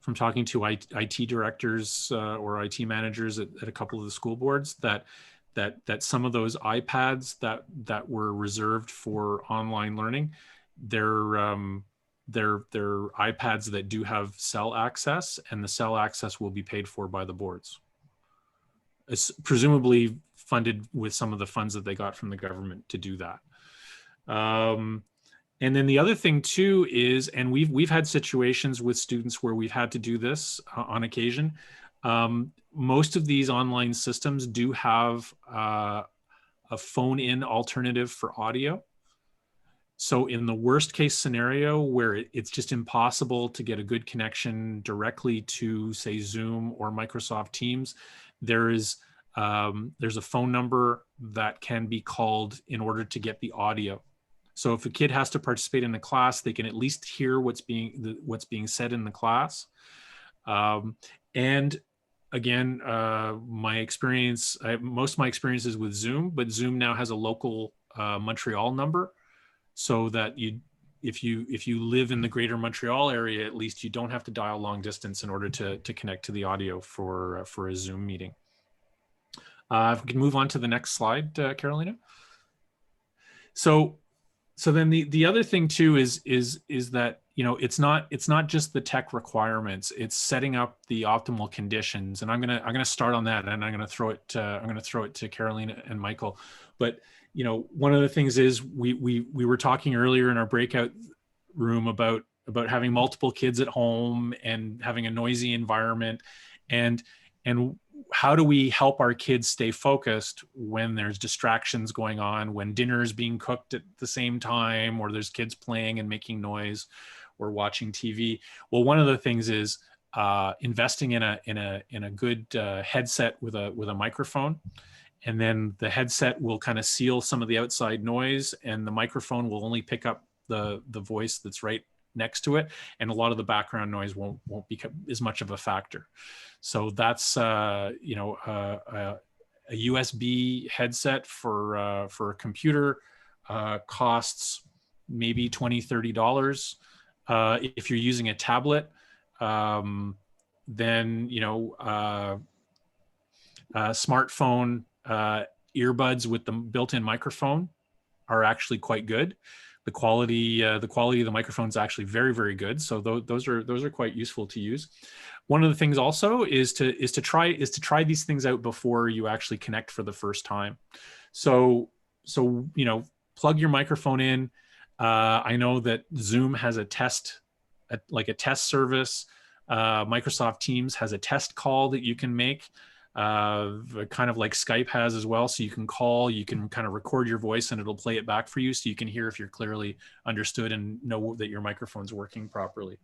IT directors or IT managers at a couple of the school boards that some of those iPads that were reserved for online learning, they're iPads that do have cell access, and the cell access will be paid for by the boards. It's presumably funded with some of the funds that they got from the government to do that. And then the other thing too is, and we've had situations with students where we've had to do this on occasion. Most of these online systems do have a phone-in alternative for audio. So in the worst case scenario where it's just impossible to get a good connection directly to, say, Zoom or Microsoft Teams, there's a phone number that can be called in order to get the audio. So if a kid has to participate in a class, they can at least hear what's being said in the class. And again, most of my experience is with Zoom, but Zoom now has a local Montreal number, so that if you live in the greater Montreal area, at least you don't have to dial long distance in order to connect to the audio for a Zoom meeting. If we can move on to the next slide, Carolina. So then the other thing too is that, it's not just the tech requirements, it's setting up the optimal conditions. And I'm gonna start on that, and I'm gonna throw it to Carolina and Michael. But one of the things is we were talking earlier in our breakout room about having multiple kids at home and having a noisy environment, and how do we help our kids stay focused when there's distractions going on, when dinner is being cooked at the same time, or there's kids playing and making noise, or watching TV? Well, one of the things is investing in a good headset with a microphone, and then the headset will kind of seal some of the outside noise, and the microphone will only pick up the voice that's right next to it, and a lot of the background noise won't become as much of a factor. So that's a USB headset for a computer costs maybe $20–30. If you're using a tablet, then smartphone earbuds with the built-in microphone are actually quite good. The quality of the microphone is actually very, very good. So those are quite useful to use. One of the things also is to try these things out before you actually connect for the first time. So plug your microphone in. I know that Zoom has a test service. Microsoft Teams has a test call that you can make, kind of like Skype has as well. So you can call, you can kind of record your voice, and it'll play it back for you, so you can hear if you're clearly understood and know that your microphone's working properly.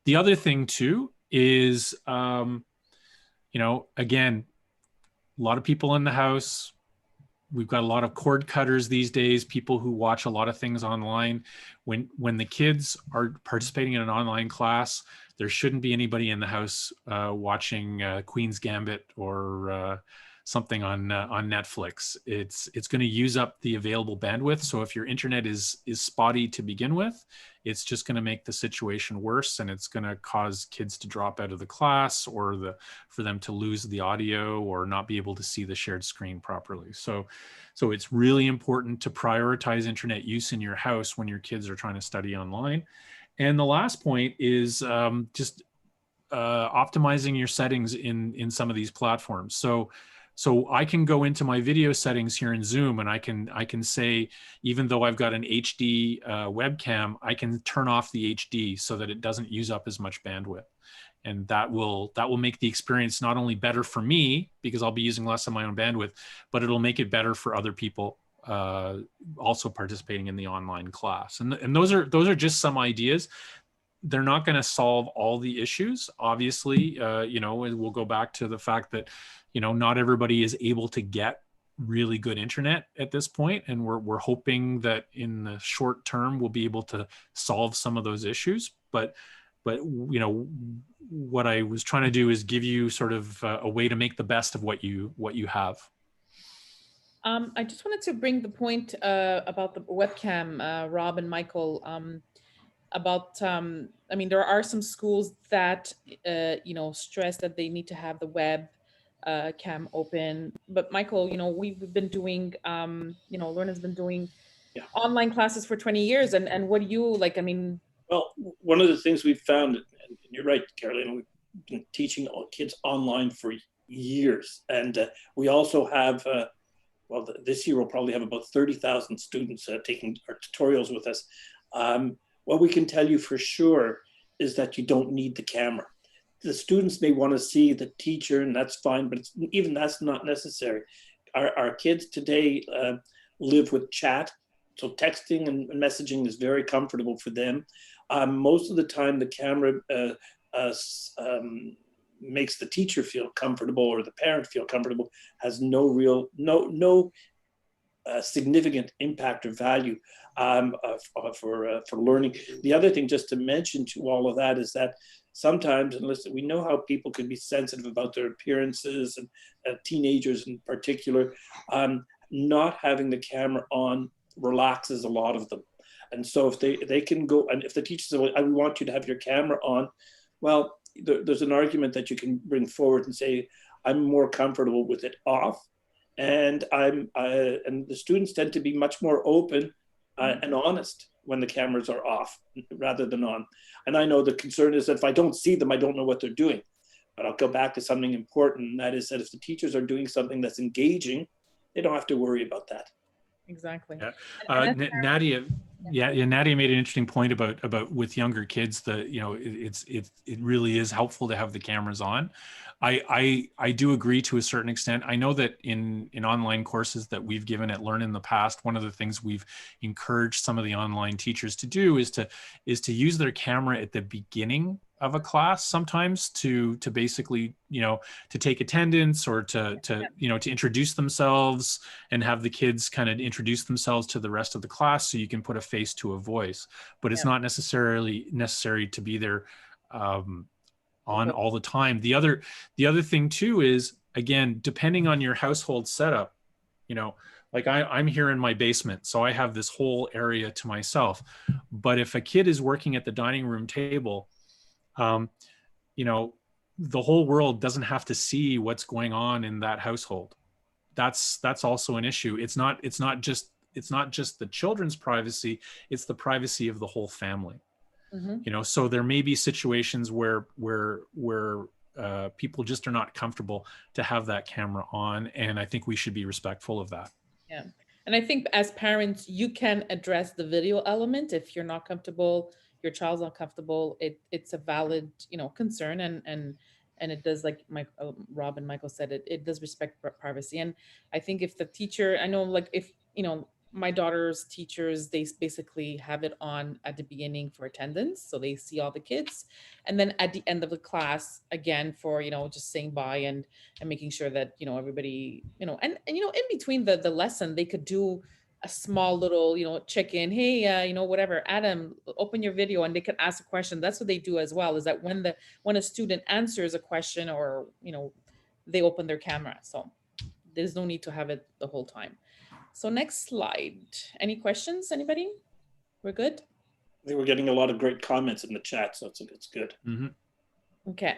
The other thing too is, again, a lot of people in the house. We've got a lot of cord cutters these days, people who watch a lot of things online. When the kids are participating in an online class, there shouldn't be anybody in the house watching Queen's Gambit or something on Netflix, it's going to use up the available bandwidth. So if your internet is spotty to begin with, it's just going to make the situation worse, and it's going to cause kids to drop out of the class, or for them to lose the audio or not be able to see the shared screen properly. So it's really important to prioritize internet use in your house when your kids are trying to study online. And the last point is just optimizing your settings in some of these platforms. So I can go into my video settings here in Zoom, and I can say, even though I've got an HD webcam, I can turn off the HD so that it doesn't use up as much bandwidth. And that will make the experience not only better for me, because I'll be using less of my own bandwidth, but it'll make it better for other people also participating in the online class. And those are just some ideas. They're not going to solve all the issues, obviously. We'll go back to the fact that, not everybody is able to get really good internet at this point, and we're hoping that in the short term we'll be able to solve some of those issues. But what I was trying to do is give you sort of a way to make the best of what you have. I just wanted to bring the point about the webcam, Rob and Michael. There are some schools that stress that they need to have the web cam open. But Michael, we've been doing, Lorna's been doing online classes for 20 years. And what do you like? Well, one of the things we've found, and you're right, Caroline, we've been teaching kids online for years. And we also have, this year we'll probably have about 30,000 students taking our tutorials with us. What we can tell you for sure is that you don't need the camera. The students may want to see the teacher, and that's fine, but even that's not necessary. Our kids today live with chat, so texting and messaging is very comfortable for them. Most of the time, the camera makes the teacher feel comfortable, or the parent feel comfortable, has no significant impact or value for learning. The other thing, just to mention to all of that, is that sometimes, and listen, we know how people can be sensitive about their appearances, and teenagers in particular, not having the camera on relaxes a lot of them. And so if they can go, and if the teacher says, well, I want you to have your camera on, well, there's an argument that you can bring forward and say, I'm more comfortable with it off. And and the students tend to be much more open and honest when the cameras are off rather than on. And I know the concern is that if I don't see them, I don't know what they're doing. But I'll go back to something important, and that is that if the teachers are doing something that's engaging, they don't have to worry about that. Exactly. Yeah. Nadia, Nadia made an interesting point about with younger kids that, it really is helpful to have the cameras on. I do agree to a certain extent. I know that in online courses that we've given at Learn in the past, one of the things we've encouraged some of the online teachers to do is to use their camera at the beginning of a class sometimes to basically, to take attendance, or to introduce themselves and have the kids kind of introduce themselves to the rest of the class, so you can put a face to a voice. But it's not necessarily necessary to be there on all the time. The other thing too is, again, depending on your household setup, like I'm here in my basement, so I have this whole area to myself. But if a kid is working at the dining room table, the whole world doesn't have to see what's going on in that household. That's also an issue. It's not just the children's privacy, it's the privacy of the whole family. Mm-hmm. So there may be situations where people just are not comfortable to have that camera on, and I think we should be respectful of that. Yeah. And I think as parents, you can address the video element if you're not comfortable, your child's not comfortable. It's a valid, concern, and it does, like Rob and Michael said, it does respect privacy. And I think if the teacher, I know, like, if my daughter's teachers, they basically have it on at the beginning for attendance, so they see all the kids, and then at the end of the class, again, for just saying bye and making sure that everybody and in between the lesson, they could do a small little check in. Hey, whatever, Adam, open your video, and they can ask a question. That's what they do as well, is that when a student answers a question, or they open their camera. So there's no need to have it the whole time. So next slide. Any questions, anybody? We're good? I think we're getting a lot of great comments in the chat, so it's good. Okay.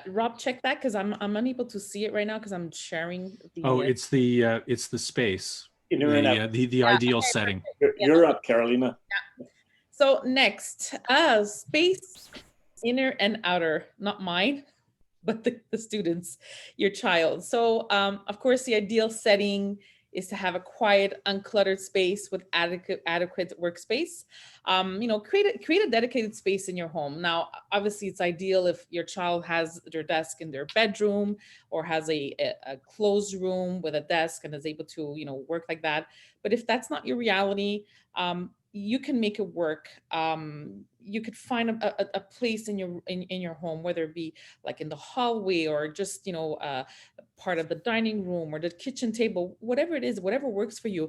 Rob, check that, because I'm unable to see it right now because I'm sharing the. Oh, it's the space. In and out. The ideal setting. You're up, Carolina. Yeah. So next, space, inner and outer, not mine, but the students, your child. So of course, the ideal setting is to have a quiet, uncluttered space with adequate workspace. Create a dedicated space in your home. Now, obviously, it's ideal if your child has their desk in their bedroom or has a closed room with a desk and is able to, work like that. But if that's not your reality, you can make it work. You could find a place in your home, whether it be like in the hallway or just part of the dining room or the kitchen table, whatever it is, whatever works for you.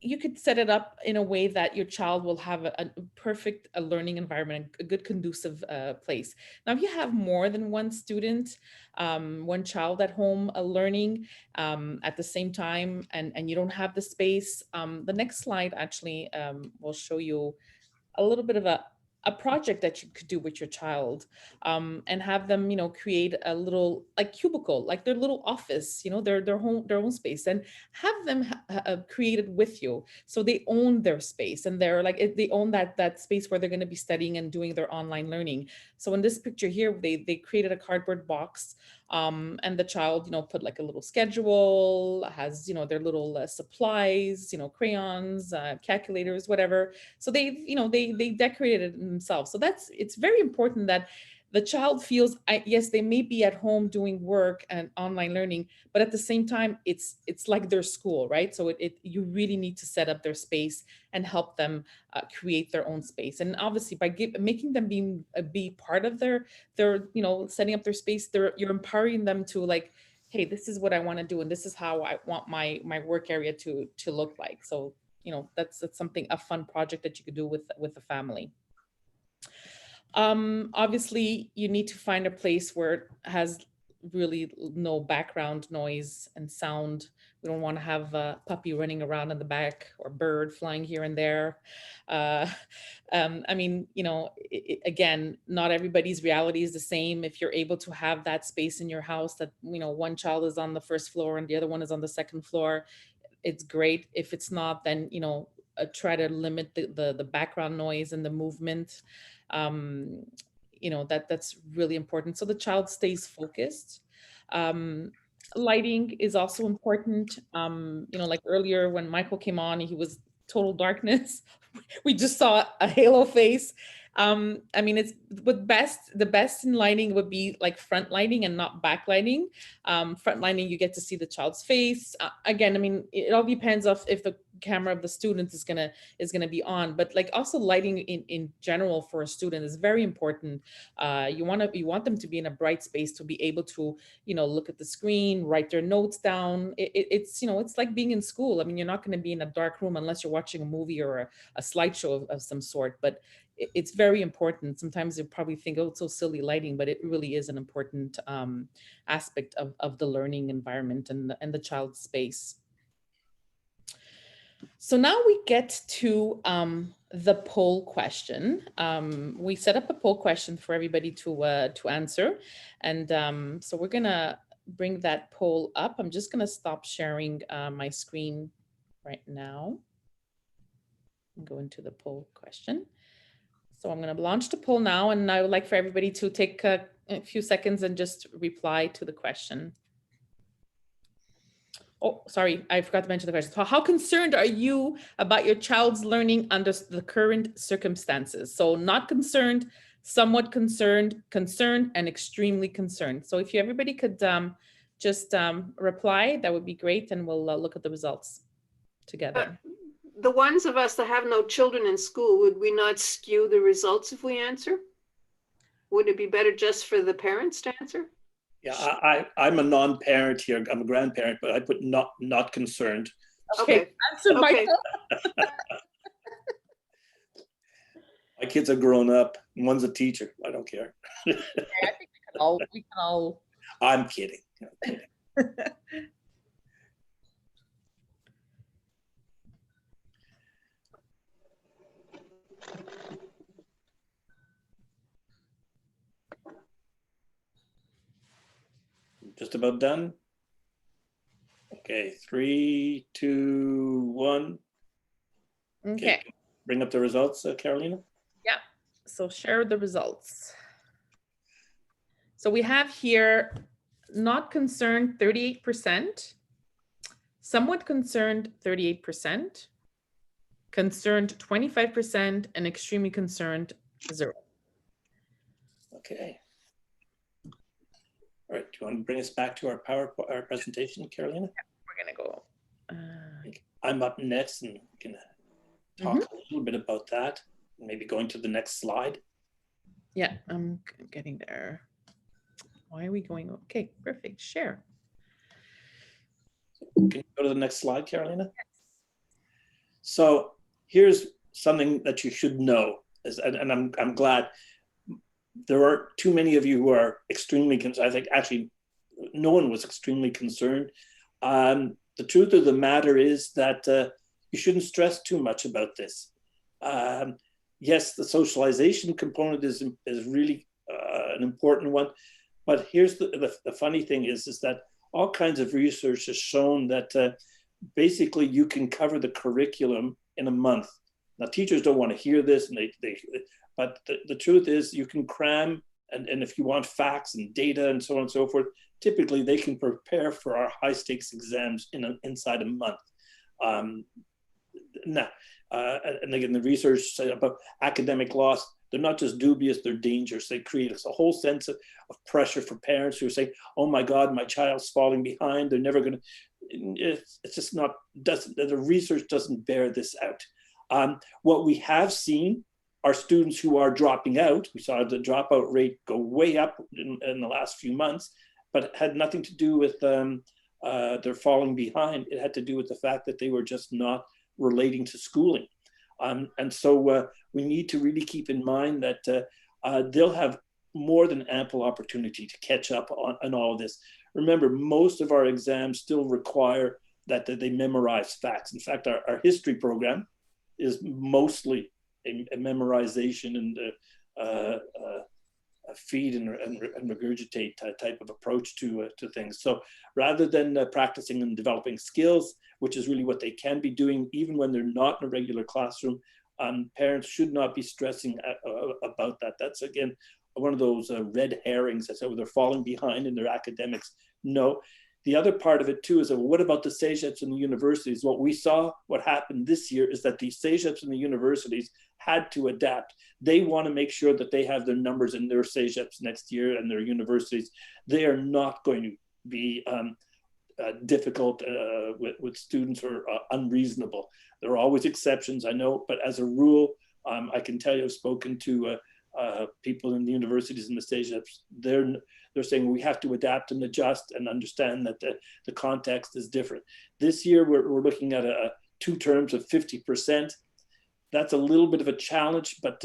You could set it up in a way that your child will have a perfect learning environment, a good conducive place. Now, if you have more than one student, one child at home learning at the same time, and you don't have the space, the next slide actually will show you a little bit of a project that you could do with your child, and have them, create a little like cubicle, like their little office, their own space, and have them create it with you. So they own their space, and they're like, they own that space where they're going to be studying and doing their online learning. So in this picture here, they created a cardboard box, and the child, put like a little schedule, has, their little supplies, crayons, calculators, whatever. So they decorated it themselves. So it's very important that the child feels, yes, they may be at home doing work and online learning, but at the same time, it's like their school, right? So you really need to set up their space and help them create their own space. And obviously, by making them be part of their setting up their space, you're empowering them to like, hey, this is what I want to do, and this is how I want my work area to look like. So that's something, a fun project that you could do with the family. Obviously, you need to find a place where it has really no background noise and sound. We don't want to have a puppy running around in the back or bird flying here and there. Again, not everybody's reality is the same. If you're able to have that space in your house that, one child is on the first floor and the other one is on the second floor, it's great. If it's not, then, try to limit the background noise and the movement. That's really important. So the child stays focused. Lighting is also important. Like earlier when Michael came on, he was total darkness. We just saw a halo face. It's the best in lighting would be like front lighting and not back lighting. Front lighting, you get to see the child's face. Again, it all depends if the camera of the student is gonna be on, but like also lighting in general for a student is very important. You want them to be in a bright space to be able to look at the screen, write their notes down. It's like being in school. You're not going to be in a dark room unless you're watching a movie or a slideshow of some sort, but it's very important. Sometimes you probably think, oh, it's so silly lighting, but it really is an important aspect of the learning environment and the child's space. So now we get to the poll question. We set up a poll question for everybody to answer. And so we're gonna bring that poll up. I'm just gonna stop sharing my screen right now and go into the poll question. So I'm gonna launch the poll now, and I would like for everybody to take a few seconds and just reply to the question. Oh, sorry, I forgot to mention the question. So how concerned are you about your child's learning under the current circumstances? So not concerned, somewhat concerned, concerned, and extremely concerned. So if everybody could just reply, that would be great, and we'll look at the results together. The ones of us that have no children in school, would we not skew the results if we answer? Would it be better just for the parents to answer? Yeah, I'm a non-parent here. I'm a grandparent, but I put not concerned. Okay. Answer, Okay. My kids are grown up, and one's a teacher. I don't care. I think we can all I'm kidding. Just about done. Okay, 3, 2, 1. Okay. Bring up the results, Carolina. Yeah. So share the results. So we have here not concerned 38%, somewhat concerned 38%, concerned 25%, and extremely concerned 0. Okay. All right, do you want to bring us back to our presentation, Carolina? Yeah, we're gonna go. I'm up next and can talk a little bit about that. Maybe going to the next slide. Yeah, I'm getting there. Why are we going? Okay, perfect. Share. Can you go to the next slide, Carolina? Yes. So here's something that you should know, and I'm glad there aren't too many of you who are extremely concerned. I think actually no one was extremely concerned. The truth of the matter is that you shouldn't stress too much about this. Yes, the socialization component is really an important one, but here's the funny thing is that all kinds of research has shown that basically you can cover the curriculum in a month. Now teachers don't want to hear this, and but the truth is you can cram, and if you want facts and data and so on and so forth, typically they can prepare for our high stakes exams inside a month. And again, the research about academic loss, they're not just dubious, they're dangerous. They create a whole sense of pressure for parents who are saying, oh my God, my child's falling behind. They're never going to, it's just not, the research doesn't bear this out. What we have seen are students who are dropping out. We saw the dropout rate go way up in the last few months, but it had nothing to do with their falling behind. It had to do with the fact that they were just not relating to schooling. And so we need to really keep in mind that they'll have more than ample opportunity to catch up on all of this. Remember, most of our exams still require that they memorize facts. In fact, our history program is mostly a memorization and a feed and regurgitate type of approach to things. So rather than practicing and developing skills, which is really what they can be doing even when they're not in a regular classroom, parents should not be stressing about that. That's again one of those red herrings that say, oh, they're falling behind in their academics. No. The other part of it too is, what about the CEGEPs and the universities? What we saw, what happened this year is that the CEGEPs and the universities had to adapt. They want to make sure that they have their numbers in their CEGEPs next year and their universities. They are not going to be difficult with students or unreasonable. There are always exceptions, I know, but as a rule, I can tell you I've spoken to people in the universities and the CEGEPs. They're saying we have to adapt and adjust and understand that the context is different. This year, we're looking at 2 terms of 50%. That's a little bit of a challenge, but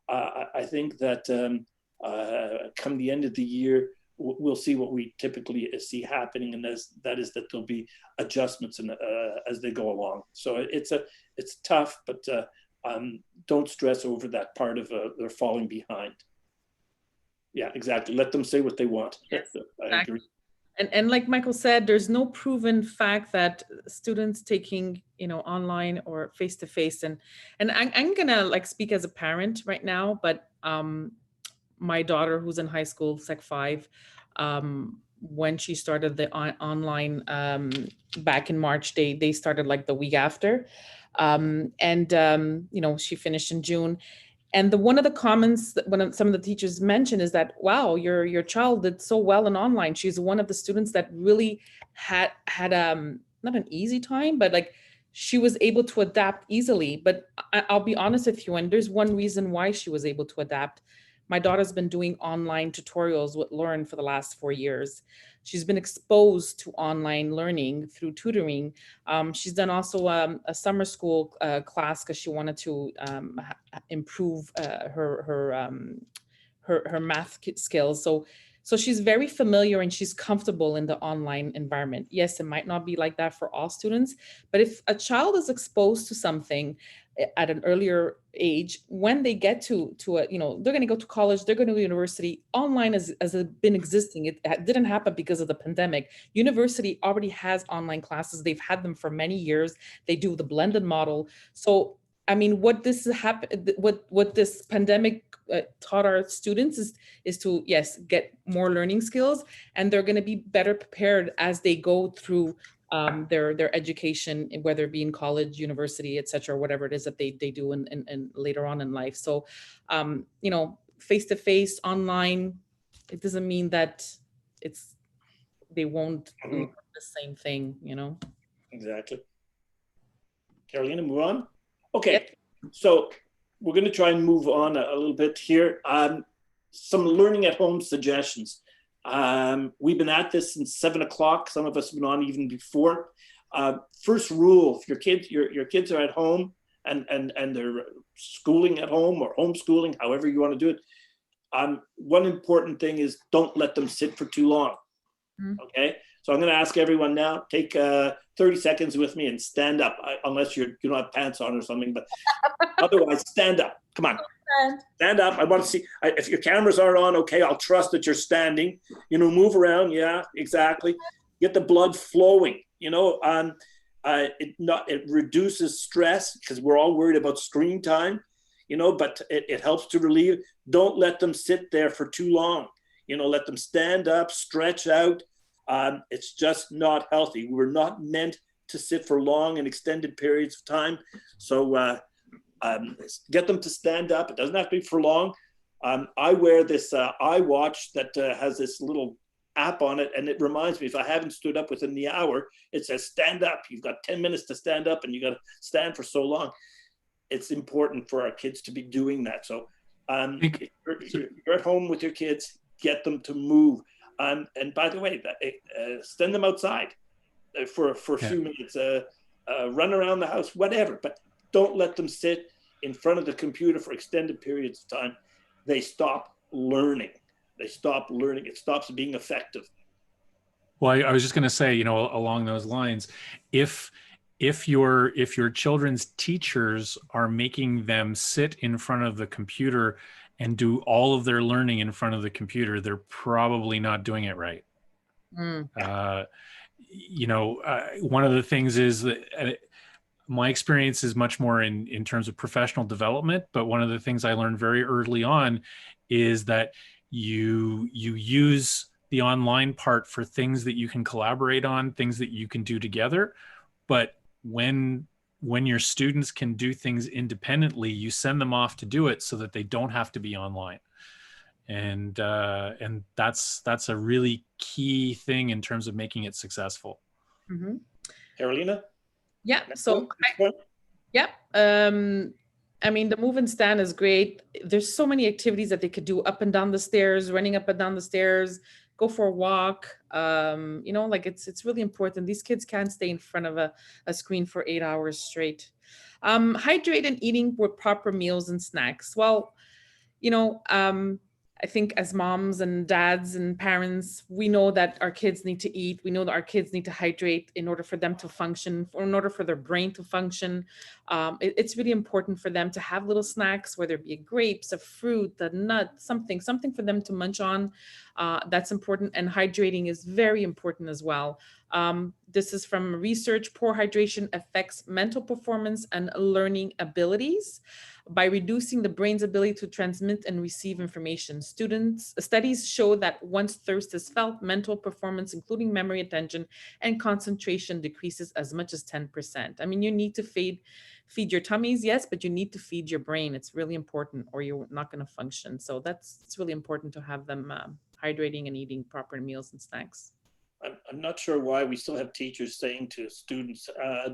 I think that come the end of the year, we'll see what we typically see happening, and that is that there'll be adjustments as they go along. So it's tough, but don't stress over that part of they're falling behind. Yeah, exactly. Let them say what they want. Yes, I agree. And like Michael said, there's no proven fact that students taking, online or face-to-face, and I'm gonna speak as a parent right now, but my daughter who's in high school, Sec 5, when she started the online back in March, they started the week after, she finished in June. And one of the comments that some of the teachers mentioned is that, wow, your child did so well in online. She's one of the students that really had not an easy time, but she was able to adapt easily. But I'll be honest with you, and there's one reason why she was able to adapt. My daughter's been doing online tutorials with Learn for the last 4 years. She's been exposed to online learning through tutoring. She's done also a summer school class because she wanted to improve her math skills. So So she's very familiar and she's comfortable in the online environment. Yes, it might not be like that for all students, but if a child is exposed to something at an earlier age, when they get to a, they're going to go to college, they're going to university, online has been existing. It didn't happen because of the pandemic. University already has online classes. They've had them for many years. They do the blended model. So, I mean, what this pandemic taught our students is to, yes, get more learning skills, and they're going to be better prepared as they go through their education, whether it be in college, university, et cetera, whatever it is that they do and later on in life. So, face-to-face, online, it doesn't mean that they won't learn the same thing, Exactly. Carolina, move on. Okay, so we're going to try and move on a little bit here. Some learning at home suggestions. We've been at this since 7 o'clock. Some of us have been on even before. First rule: if your kids are at home and they're schooling at home or homeschooling, however you want to do it, one important thing is don't let them sit for too long. Okay, so I'm going to ask everyone now, take 30 seconds with me and stand up, unless you don't have pants on or something, but otherwise stand up. Come on, stand up. I want to see if your cameras aren't on. Okay, I'll trust that you're standing. Move around. Yeah, exactly. Get the blood flowing. It reduces stress because we're all worried about screen time. But it helps to relieve. Don't let them sit there for too long. Let them stand up, stretch out. It's just not healthy. We're not meant to sit for long and extended periods of time. So get them to stand up. It doesn't have to be for long. I wear this iWatch that has this little app on it, and it reminds me if I haven't stood up within the hour, it says stand up. You've got 10 minutes to stand up, and you got to stand for so long. It's important for our kids to be doing that. So if you're at home with your kids, get them to move. And by the way, send them outside for a few minutes, run around the house, whatever, but don't let them sit in front of the computer for extended periods of time. They stop learning. It stops being effective. Well, I was just going to say, along those lines, if your children's teachers are making them sit in front of the computer and do all of their learning in front of the computer, they're probably not doing it right. One of the things is that my experience is much more in terms of professional development, but one of the things I learned very early on is that you use the online part for things that you can collaborate on, things that you can do together. But when your students can do things independently, you send them off to do it so that they don't have to be online. And that's a really key thing in terms of making it successful. Mm-hmm. Carolina? Yeah. So, I mean, the move and stand is great. There's so many activities that they could do up and down the stairs, running up and down the stairs, go for a walk. It's really important. These kids can't stay in front of a screen for 8 hours straight. Hydrate and eating with proper meals and snacks. Well, I think as moms and dads and parents, we know that our kids need to eat. We know that our kids need to hydrate in order for them to function, or in order for their brain to function. It's really important for them to have little snacks, whether it be grapes, a fruit, a nut, something for them to munch on. That's important. And hydrating is very important as well. This is from research. Poor hydration affects mental performance and learning abilities by reducing the brain's ability to transmit and receive information. Studies show that once thirst is felt, mental performance, including memory, attention, and concentration, decreases as much as 10%. I mean, you need to feed your tummies, yes, but you need to feed your brain. It's really important, or you're not going to function. So it's really important to have them hydrating and eating proper meals and snacks. I'm not sure why we still have teachers saying to students, I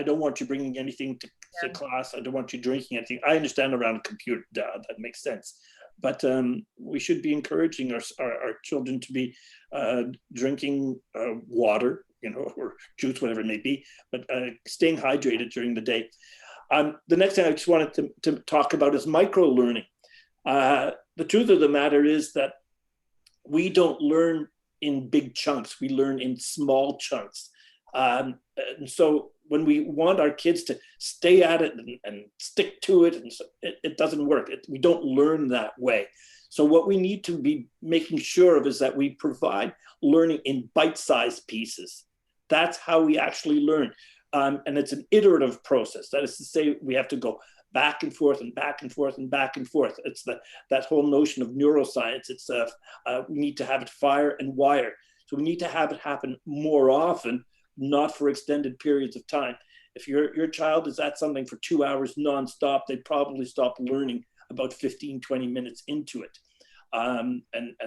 don't want you bringing anything to class. I don't want you drinking anything. I understand around a computer, that makes sense. But we should be encouraging our children to be drinking water, or juice, whatever it may be, but staying hydrated during the day. The next thing I just wanted to talk about is micro learning. The truth of the matter is that we don't learn in big chunks. We learn in small chunks. And so when we want our kids to stay at it and stick to it, and so it doesn't work. We don't learn that way. So what we need to be making sure of is that we provide learning in bite-sized pieces. That's how we actually learn. And it's an iterative process. That is to say, we have to go back and forth and back and forth and back and forth. It's that whole notion of neuroscience. It's we need to have it fire and wire. So we need to have it happen more often, not for extended periods of time. If your child is at something for 2 hours nonstop, they probably stop learning about 15, 20 minutes into it. And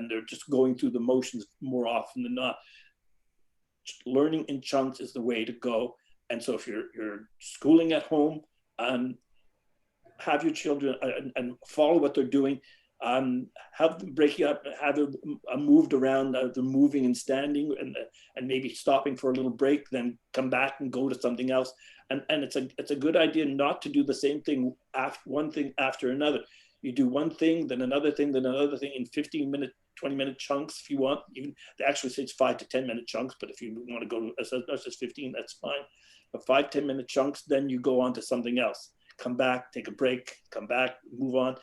they're just going through the motions more often than not. Learning in chunks is the way to go. And so if you're schooling at home, have your children and follow what they're doing. Have them break up, have them moved around, they're moving and standing and maybe stopping for a little break, then come back and go to something else. And it's a good idea not to do the same thing, one thing after another. You do one thing, then another thing, then another thing in 15-minute, 20-minute chunks if you want. Even they actually say it's 5 to 10-minute chunks, but if you want to go as much as 15, that's fine. But 5, 10-minute chunks, then you go on to something else. Come back, take a break, come back, move on.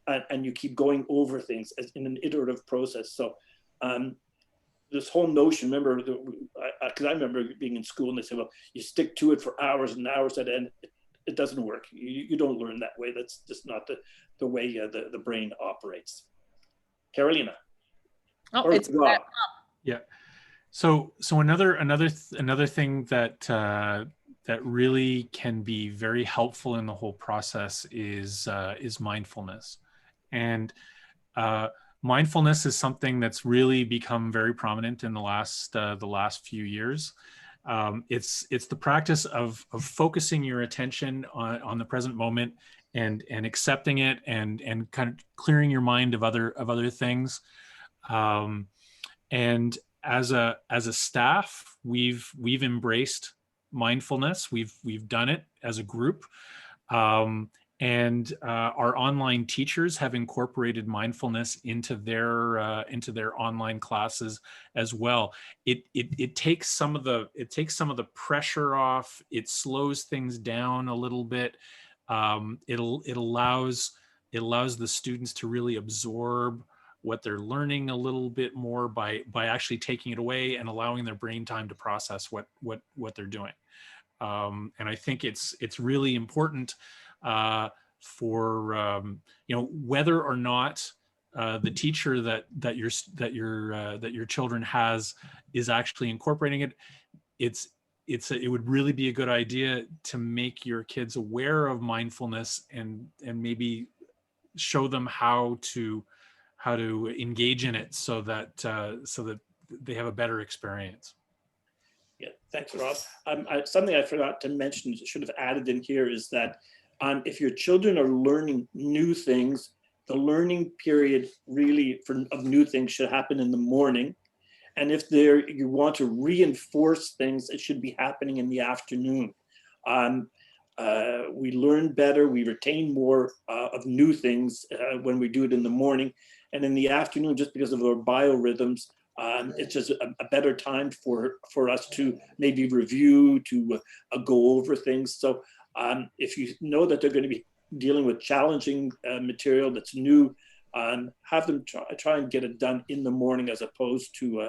And you keep going over things as in an iterative process. So this whole notion, remember, because I remember being in school and they say, well, you stick to it for hours and hours at end. It doesn't work. You don't learn that way. That's just not the way the brain operates. Carolina. Oh, it's Rob. Yeah. So another thing that that really can be very helpful in the whole process is mindfulness. And mindfulness is something that's really become very prominent in the last few years. It's the practice of focusing your attention on the present moment and accepting it and kind of clearing your mind of other things. And as a staff, we've embraced mindfulness. We've done it as a group. And our online teachers have incorporated mindfulness into their online classes as well. It takes some of the pressure off. It slows things down a little bit. It allows the students to really absorb what they're learning a little bit more by actually taking it away and allowing their brain time to process what they're doing. And I think it's really important for whether or not the teacher that your children has is actually incorporating it. It would really be a good idea to make your kids aware of mindfulness and maybe show them how to engage in it so that they have a better experience. Yeah, thanks, Rob. Something I forgot to mention, should have added in here, is that if your children are learning new things, the learning period really of new things should happen in the morning. And if you want to reinforce things, it should be happening in the afternoon. We learn better, we retain more of new things when we do it in the morning. And in the afternoon, just because of our biorhythms, it's just a better time for us to maybe review, to go over things. So if you know that they're going to be dealing with challenging material that's new, have them try and get it done in the morning as opposed to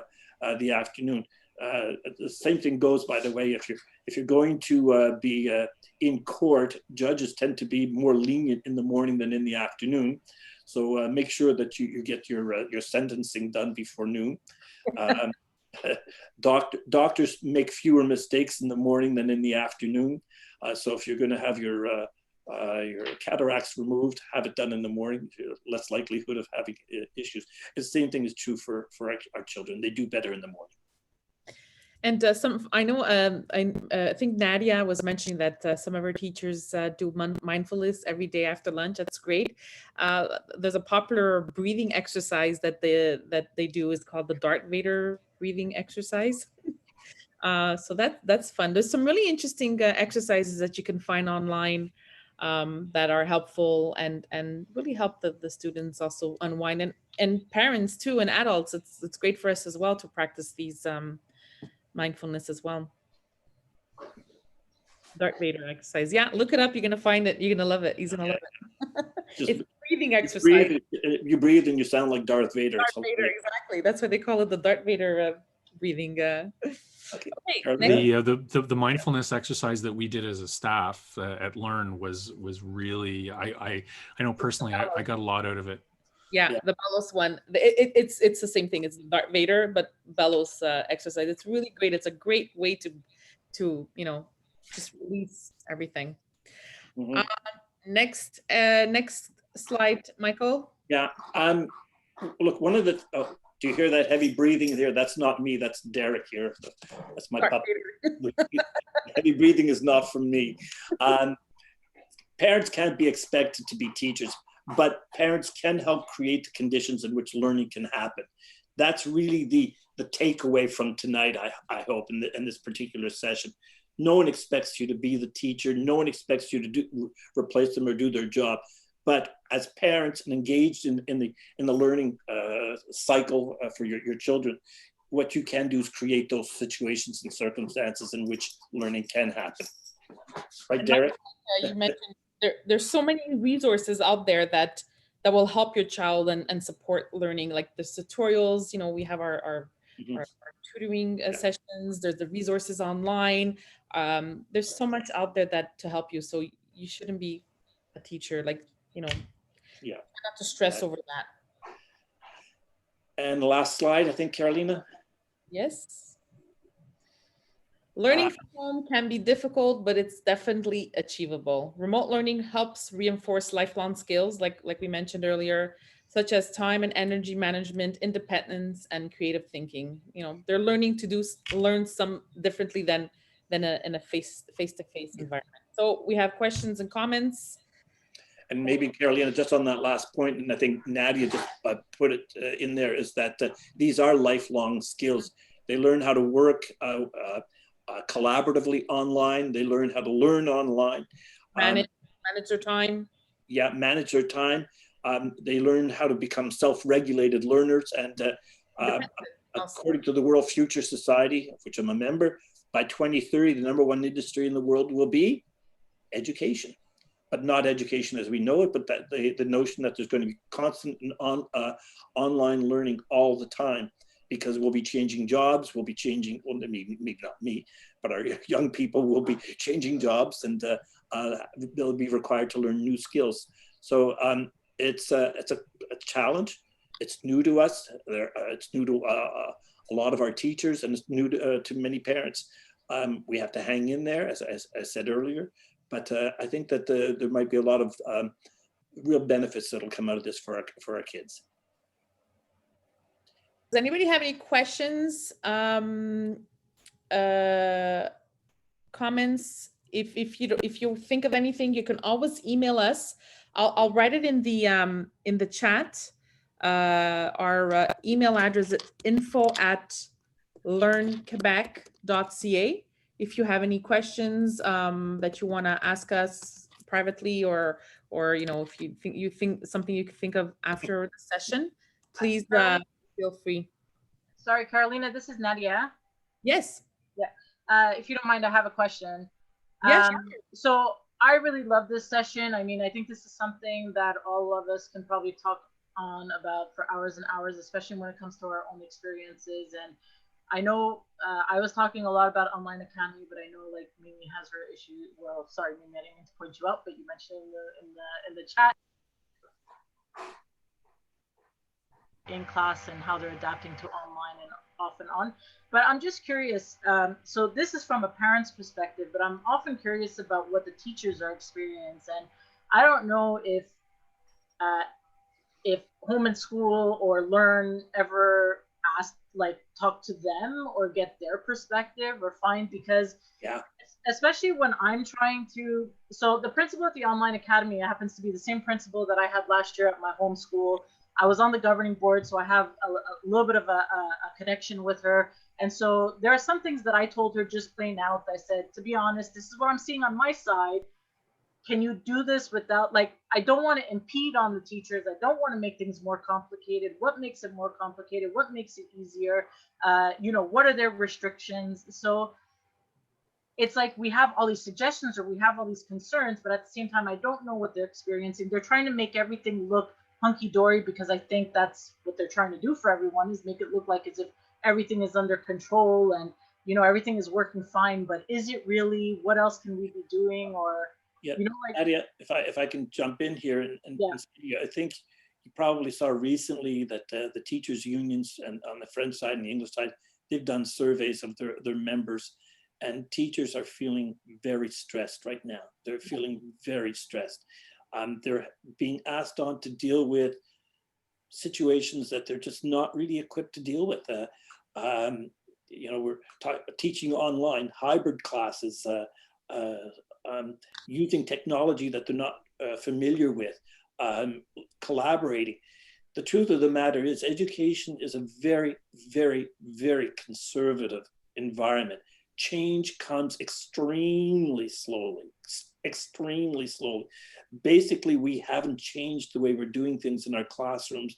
the afternoon. The same thing goes, by the way, if you're going to be in court, judges tend to be more lenient in the morning than in the afternoon. So make sure that you get your sentencing done before noon. Doctors make fewer mistakes in the morning than in the afternoon. So if you're going to have your cataracts removed, have it done in the morning. Less likelihood of having issues. The same thing is true for our children. They do better in the morning. And I know, I think Nadia was mentioning that some of her teachers do mindfulness every day after lunch. That's great. There's a popular breathing exercise that they do is called the Darth Vader breathing exercise. So that's fun. There's some really interesting exercises that you can find online that are helpful and really help the students also unwind. And and parents too, and adults, it's great for us as well to practice these mindfulness as well. Darth Vader exercise. Yeah, look it up. You're gonna find it. You're gonna love it. He's gonna love it. It's a breathing exercise. You breathe and you sound like Darth Vader. Darth Vader, exactly. That's why they call it the Darth Vader breathing. Okay. The mindfulness exercise that we did as a staff at Learn was really, I know personally I got a lot out of it. Yeah, the bellows one. It's the same thing. It's Darth Vader, but bellows exercise. It's really great. It's a great way to just release everything. Mm-hmm. Next slide, Michael. Yeah. Look, one of the. Do you hear that heavy breathing there? That's not me. That's Derek here. That's my puppy. Heavy breathing is not from me. Parents can't be expected to be teachers, but parents can help create the conditions in which learning can happen. That's really the takeaway from tonight, I hope, in this particular session. No one expects you to be the teacher. No one expects you to replace them or do their job. But as parents and engaged in the learning cycle for your children, what you can do is create those situations and circumstances in which learning can happen. Right, Derek? You mentioned there's so many resources out there that will help your child and support learning, like the tutorials. We have our tutoring sessions. There's the resources online. There's so much out there to help you. So you shouldn't be a teacher, not to stress over that. And the last slide, I think, Carolina. Yes. Learning from home can be difficult, but it's definitely achievable. Remote learning helps reinforce lifelong skills, like we mentioned earlier, such as time and energy management, independence, and creative thinking. They're learning to learn some differently than in a face-to-face environment. So we have questions and comments. And maybe, Carolina, just on that last point, and I think Nadia just put it in there, is that these are lifelong skills. They learn how to work collaboratively online. They learn how to learn online. Manage their time. Yeah, manage their time. They learn how to become self-regulated learners. And according to the World Future Society, of which I'm a member, by 2030, the #1 industry in the world will be education. But not education as we know it, but that the notion that there's going to be constant online learning all the time, because we'll be changing jobs, we'll be changing, well, maybe not me, but our young people will be changing jobs, and they'll be required to learn new skills. So it's a challenge. It's new to us. It's new to a lot of our teachers, and it's new to many parents. We have to hang in there, as I said earlier. But I think that there might be a lot of real benefits that'll come out of this for our kids. Does anybody have any questions, comments? If you think of anything, you can always email us. I'll write it in the chat. Our email address is info@learnquebec.ca. If you have any questions that you want to ask us privately, or if you think something you can think of after the session, please feel free. Sorry, Carolina, this is Nadia. Yes. Yeah. If you don't mind, I have a question. Yes. So I really love this session. I mean, I think this is something that all of us can probably talk on about for hours and hours, especially when it comes to our own experiences. And I know I was talking a lot about Online Academy, but I know like Mimi has her issue. Well, sorry, Mimi, I didn't mean to point you out, but you mentioned in the chat in class and how they're adapting to online and off and on. But I'm just curious. So this is from a parent's perspective, but I'm often curious about what the teachers are experiencing. And I don't know if Home and School or Learn ever talk to them or get their perspective or find, because especially when I'm trying to, so the principal at the Online Academy happens to be the same principal that I had last year at my home school. I was on the governing board, so I have a little bit of a connection with her. And so there are some things that I told her just plain out. I said, to be honest, this is what I'm seeing on my side. can you do this without, like, I don't want to impede on the teachers. I don't want to make things more complicated. What makes it more complicated? What makes it easier? What are their restrictions? So it's like we have all these suggestions or we have all these concerns, but at the same time, I don't know what they're experiencing. They're trying to make everything look hunky-dory because I think that's what they're trying to do for everyone, is make it look like as if everything is under control and everything is working fine. But is it really? What else can we be doing? Or Nadia, if I can jump in here and I think you probably saw recently that the teachers unions and on the French side and the English side, they've done surveys of their members. And teachers are feeling very stressed right now. They're feeling very stressed. They're being asked on to deal with situations that they're just not really equipped to deal with. We're teaching online, hybrid classes, using technology that they're not familiar with, collaborating. The truth of the matter is education is a very, very, very conservative environment. Change comes extremely slowly. Basically, we haven't changed the way we're doing things in our classrooms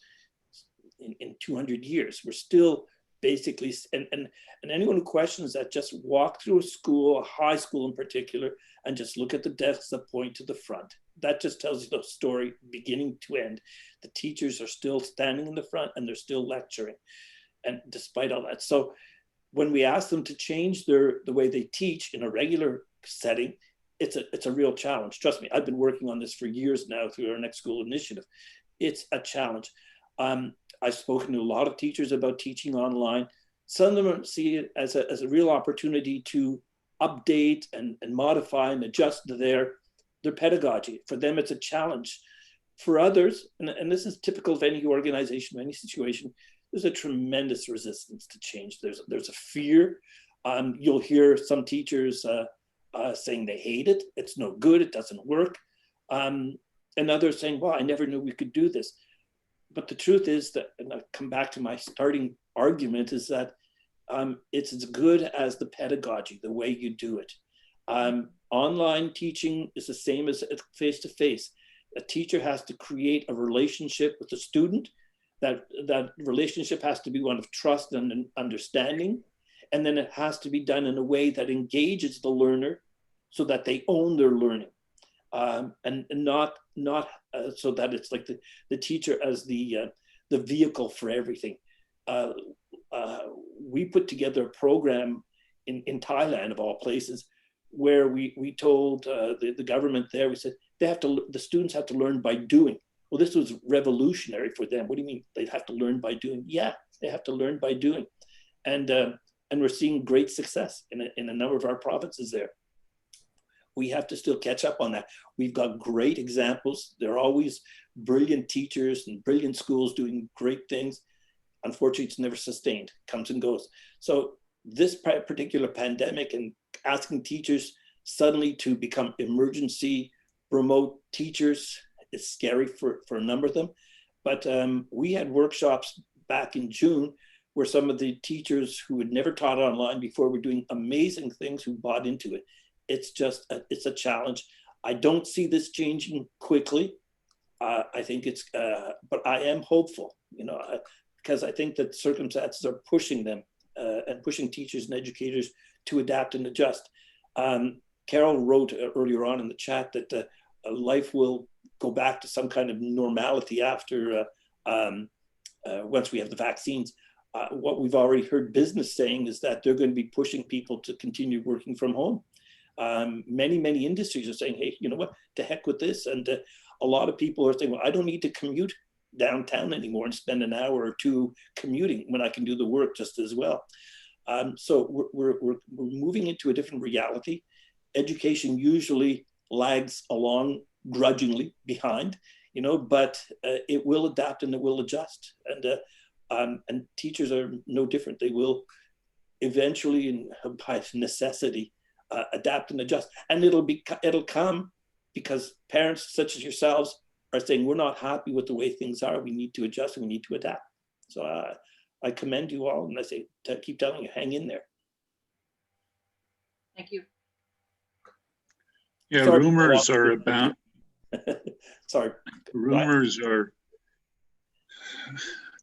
in 200 years. We're still basically, and anyone who questions that, just walk through a school, a high school in particular, and just look at the desks that point to the front. That just tells you the story beginning to end. The teachers are still standing in the front and they're still lecturing, and despite all that. So when we ask them to change the way they teach in a regular setting, it's a real challenge. Trust me, I've been working on this for years now through our Next School initiative. It's a challenge. I've spoken to a lot of teachers about teaching online. Some of them see it as a real opportunity to update and modify and adjust their pedagogy. For them, it's a challenge. For others, and this is typical of any organization, any situation, there's a tremendous resistance to change. There's a fear. You'll hear some teachers saying they hate it. It's no good. It doesn't work. And others saying, well, I never knew we could do this. But the truth is that, and I come back to my starting argument, is that it's as good as the pedagogy, the way you do it. Online teaching is the same as face-to-face. A teacher has to create a relationship with the student. That relationship has to be one of trust and understanding. And then it has to be done in a way that engages the learner so that they own their learning. And not so that it's like the teacher as the vehicle for everything. We put together a program in Thailand, of all places, where we told the government there, we said the students have to learn by doing. Well, this was revolutionary for them. What do you mean they'd have to learn by doing? Yeah, they have to learn by doing. And we're seeing great success in a number of our provinces there. We have to still catch up on that. We've got great examples. There are always brilliant teachers and brilliant schools doing great things. Unfortunately, it's never sustained, comes and goes. So this particular pandemic and asking teachers suddenly to become emergency remote teachers is scary for a number of them. But we had workshops back in June where some of the teachers who had never taught online before were doing amazing things, who bought into it. It's just, it's a challenge. I don't see this changing quickly. I think but I am hopeful, because I think that circumstances are pushing them and pushing teachers and educators to adapt and adjust. Carol wrote earlier on in the chat that life will go back to some kind of normality after, once we have the vaccines. What we've already heard business saying is that they're going to be pushing people to continue working from home. Many industries are saying, hey, you know what, to heck with this. And a lot of people are saying, well, I don't need to commute downtown anymore and spend an hour or two commuting when I can do the work just as well. So we're moving into a different reality. Education usually lags along grudgingly behind, but it will adapt and it will adjust. And teachers are no different. They will eventually, and by necessity, adapt and adjust. And it'll come because parents such as yourselves are saying, we're not happy with the way things are. We need to adjust and we need to adapt. So I commend you all, and I say, keep telling you, hang in there. Thank you. Yeah, Sorry, rumors are about. Sorry. Rumors are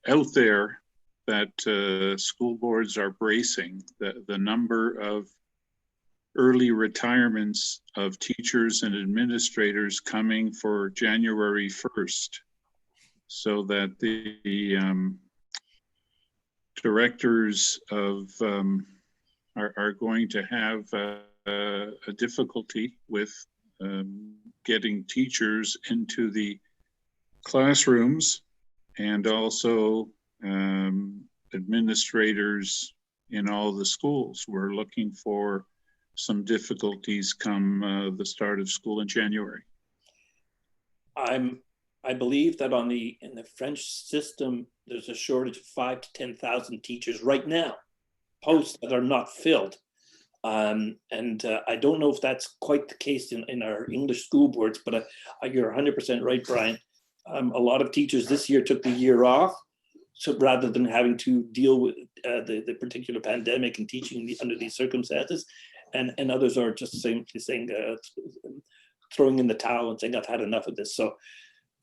out there that school boards are bracing the number of early retirements of teachers and administrators coming for January 1st, so that the directors of are going to have a difficulty with getting teachers into the classrooms, and also administrators in all the schools. We're looking for some difficulties come the start of school in January. I believe that in the French system, there's a shortage of 5,000 to 10,000 teachers right now, posts that are not filled. I don't know if that's quite the case in our English school boards, but you're 100% right, Brian. A lot of teachers this year took the year off, so rather than having to deal with the particular pandemic and teaching under these circumstances, and others are just simply saying, throwing in the towel and saying, I've had enough of this. So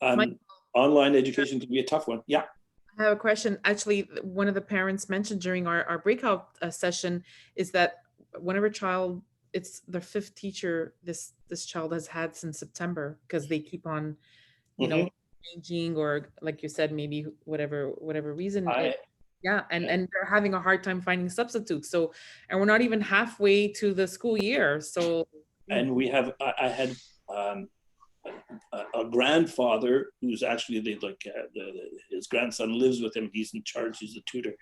online education can be a tough one. Yeah. I have a question. Actually, one of the parents mentioned during our breakout session is that whenever child, it's their 5th teacher this child has had since September, because they keep on, you know, changing, or like you said, maybe whatever reason. And they're having a hard time finding substitutes. So, and we're not even halfway to the school year. So, and I had a grandfather who's actually his grandson lives with him. He's in charge. He's a tutor.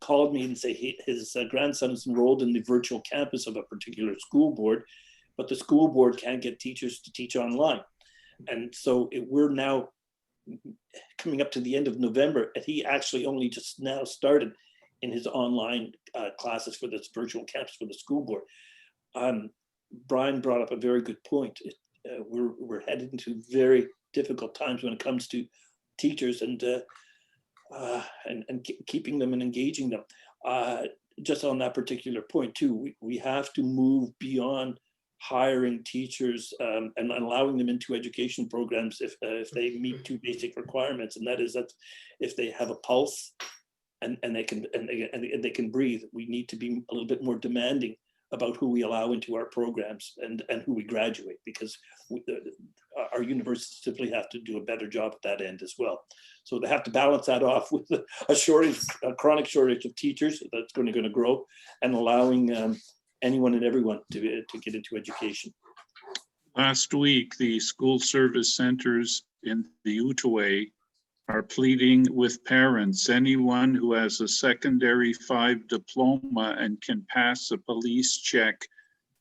Called me and say his grandson is enrolled in the virtual campus of a particular school board, but the school board can't get teachers to teach online. And so we're now coming up to the end of November, and he actually only just now started in his online classes for this virtual campus for the school board. Brian brought up a very good point. We're headed into very difficult times when it comes to teachers and keeping them and engaging them. Just on that particular point too, we have to move beyond hiring teachers and allowing them into education programs if they meet 2 basic requirements, and that is that if they have a pulse and they can breathe. We need to be a little bit more demanding about who we allow into our programs and who we graduate, because our universities simply have to do a better job at that end as well. So they have to balance that off with a chronic shortage of teachers that's going to grow, and allowing anyone and everyone to get into education. Last week, the school service centers in the Outaouais are pleading with parents. Anyone who has a secondary 5 diploma and can pass a police check,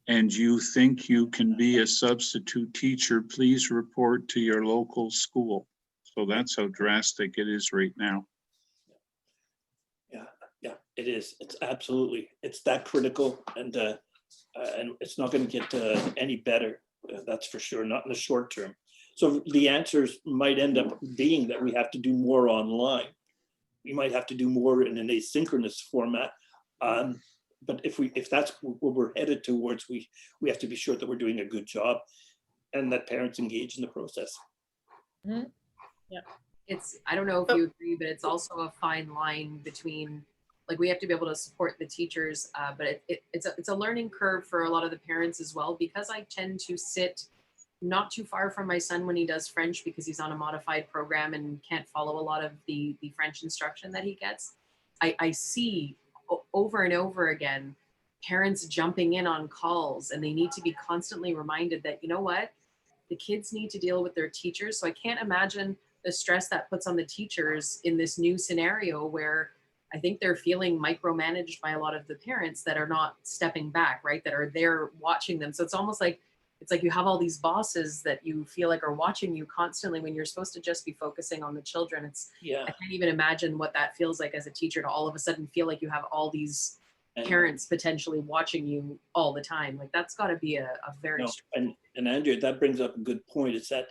and you think you can be a substitute teacher, please report to your local school. So that's how drastic it is right now. Yeah, it is. It's absolutely, it's that critical, and it's not going to get any better. That's for sure, not in the short term. So the answers might end up being that we have to do more online. We might have to do more in an asynchronous format. But if that's what we're headed towards, we have to be sure that we're doing a good job and that parents engage in the process. Mm-hmm. Yeah. I don't know if you agree, but it's also a fine line between, like, we have to be able to support the teachers, but it's a learning curve for a lot of the parents as well, because I tend to sit not too far from my son when he does French, because he's on a modified program and can't follow a lot of the French instruction that he gets. I see over and over again parents jumping in on calls, and they need to be constantly reminded that, you know what, the kids need to deal with their teachers. So I can't imagine the stress that puts on the teachers in this new scenario where I think they're feeling micromanaged by a lot of the parents that are not stepping back, right? That are there watching them. So it's almost like, it's like you have all these bosses that you feel like are watching you constantly when you're supposed to just be focusing on the children. I can't even imagine what that feels like as a teacher, to all of a sudden feel like you have all these parents potentially watching you all the time. Like, that's got to be a very and Andrea, that brings up a good point. It's that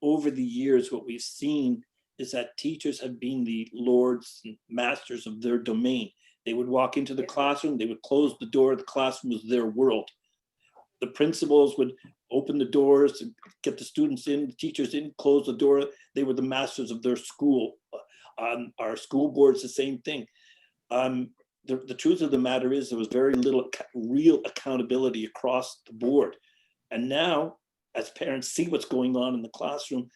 over the years, what we've seen is that teachers have been the lords and masters of their domain. They would walk into the classroom, they would close the door, the classroom was their world. the principals would open the doors and get the students in, the teachers in, close the door. They were the masters of their school. Our school board's the same thing. The truth of the matter is there was very little real accountability across the board. And now, as parents see what's going on in the classroom,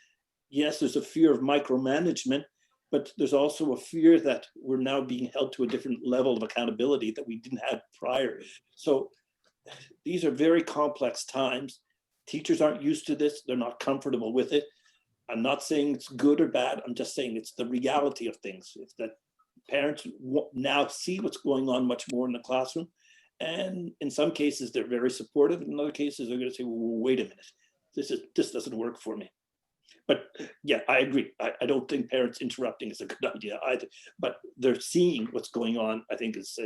yes, there's a fear of micromanagement, but there's also a fear that we're now being held to a different level of accountability that we didn't have prior. So these are very complex times. Teachers aren't used to this. They're not comfortable with it. I'm not saying it's good or bad. I'm just saying it's the reality of things. It's that parents now see what's going on much more in the classroom. And in some cases, they're very supportive. In other cases, they're going to say, well, wait a minute, this doesn't work for me. But yeah, I agree. I don't think parents interrupting is a good idea either. But they're seeing what's going on, I think is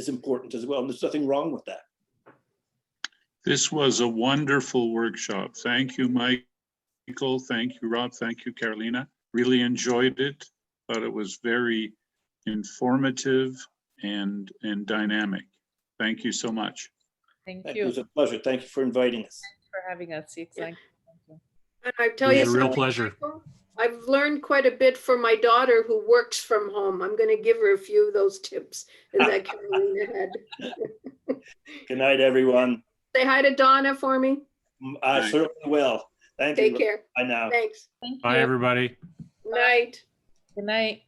important as well. And there's nothing wrong with that. This was a wonderful workshop. Thank you, Michael. Thank you, Rob. Thank you, Carolina. Really enjoyed it. Thought it was very informative and dynamic. Thank you so much. Thank It you was a pleasure. Thank you for inviting us. for having us. Exactly. And I tell It you was a real something, pleasure. Michael, I've learned quite a bit from my daughter who works from home. I'm going to give her a few of those tips that Carolina had. Good night, everyone. Say hi to Donna for me. I certainly will. Thank you. Take care. Bye now. Thanks. Thank you. Bye, everybody. Night. Good night.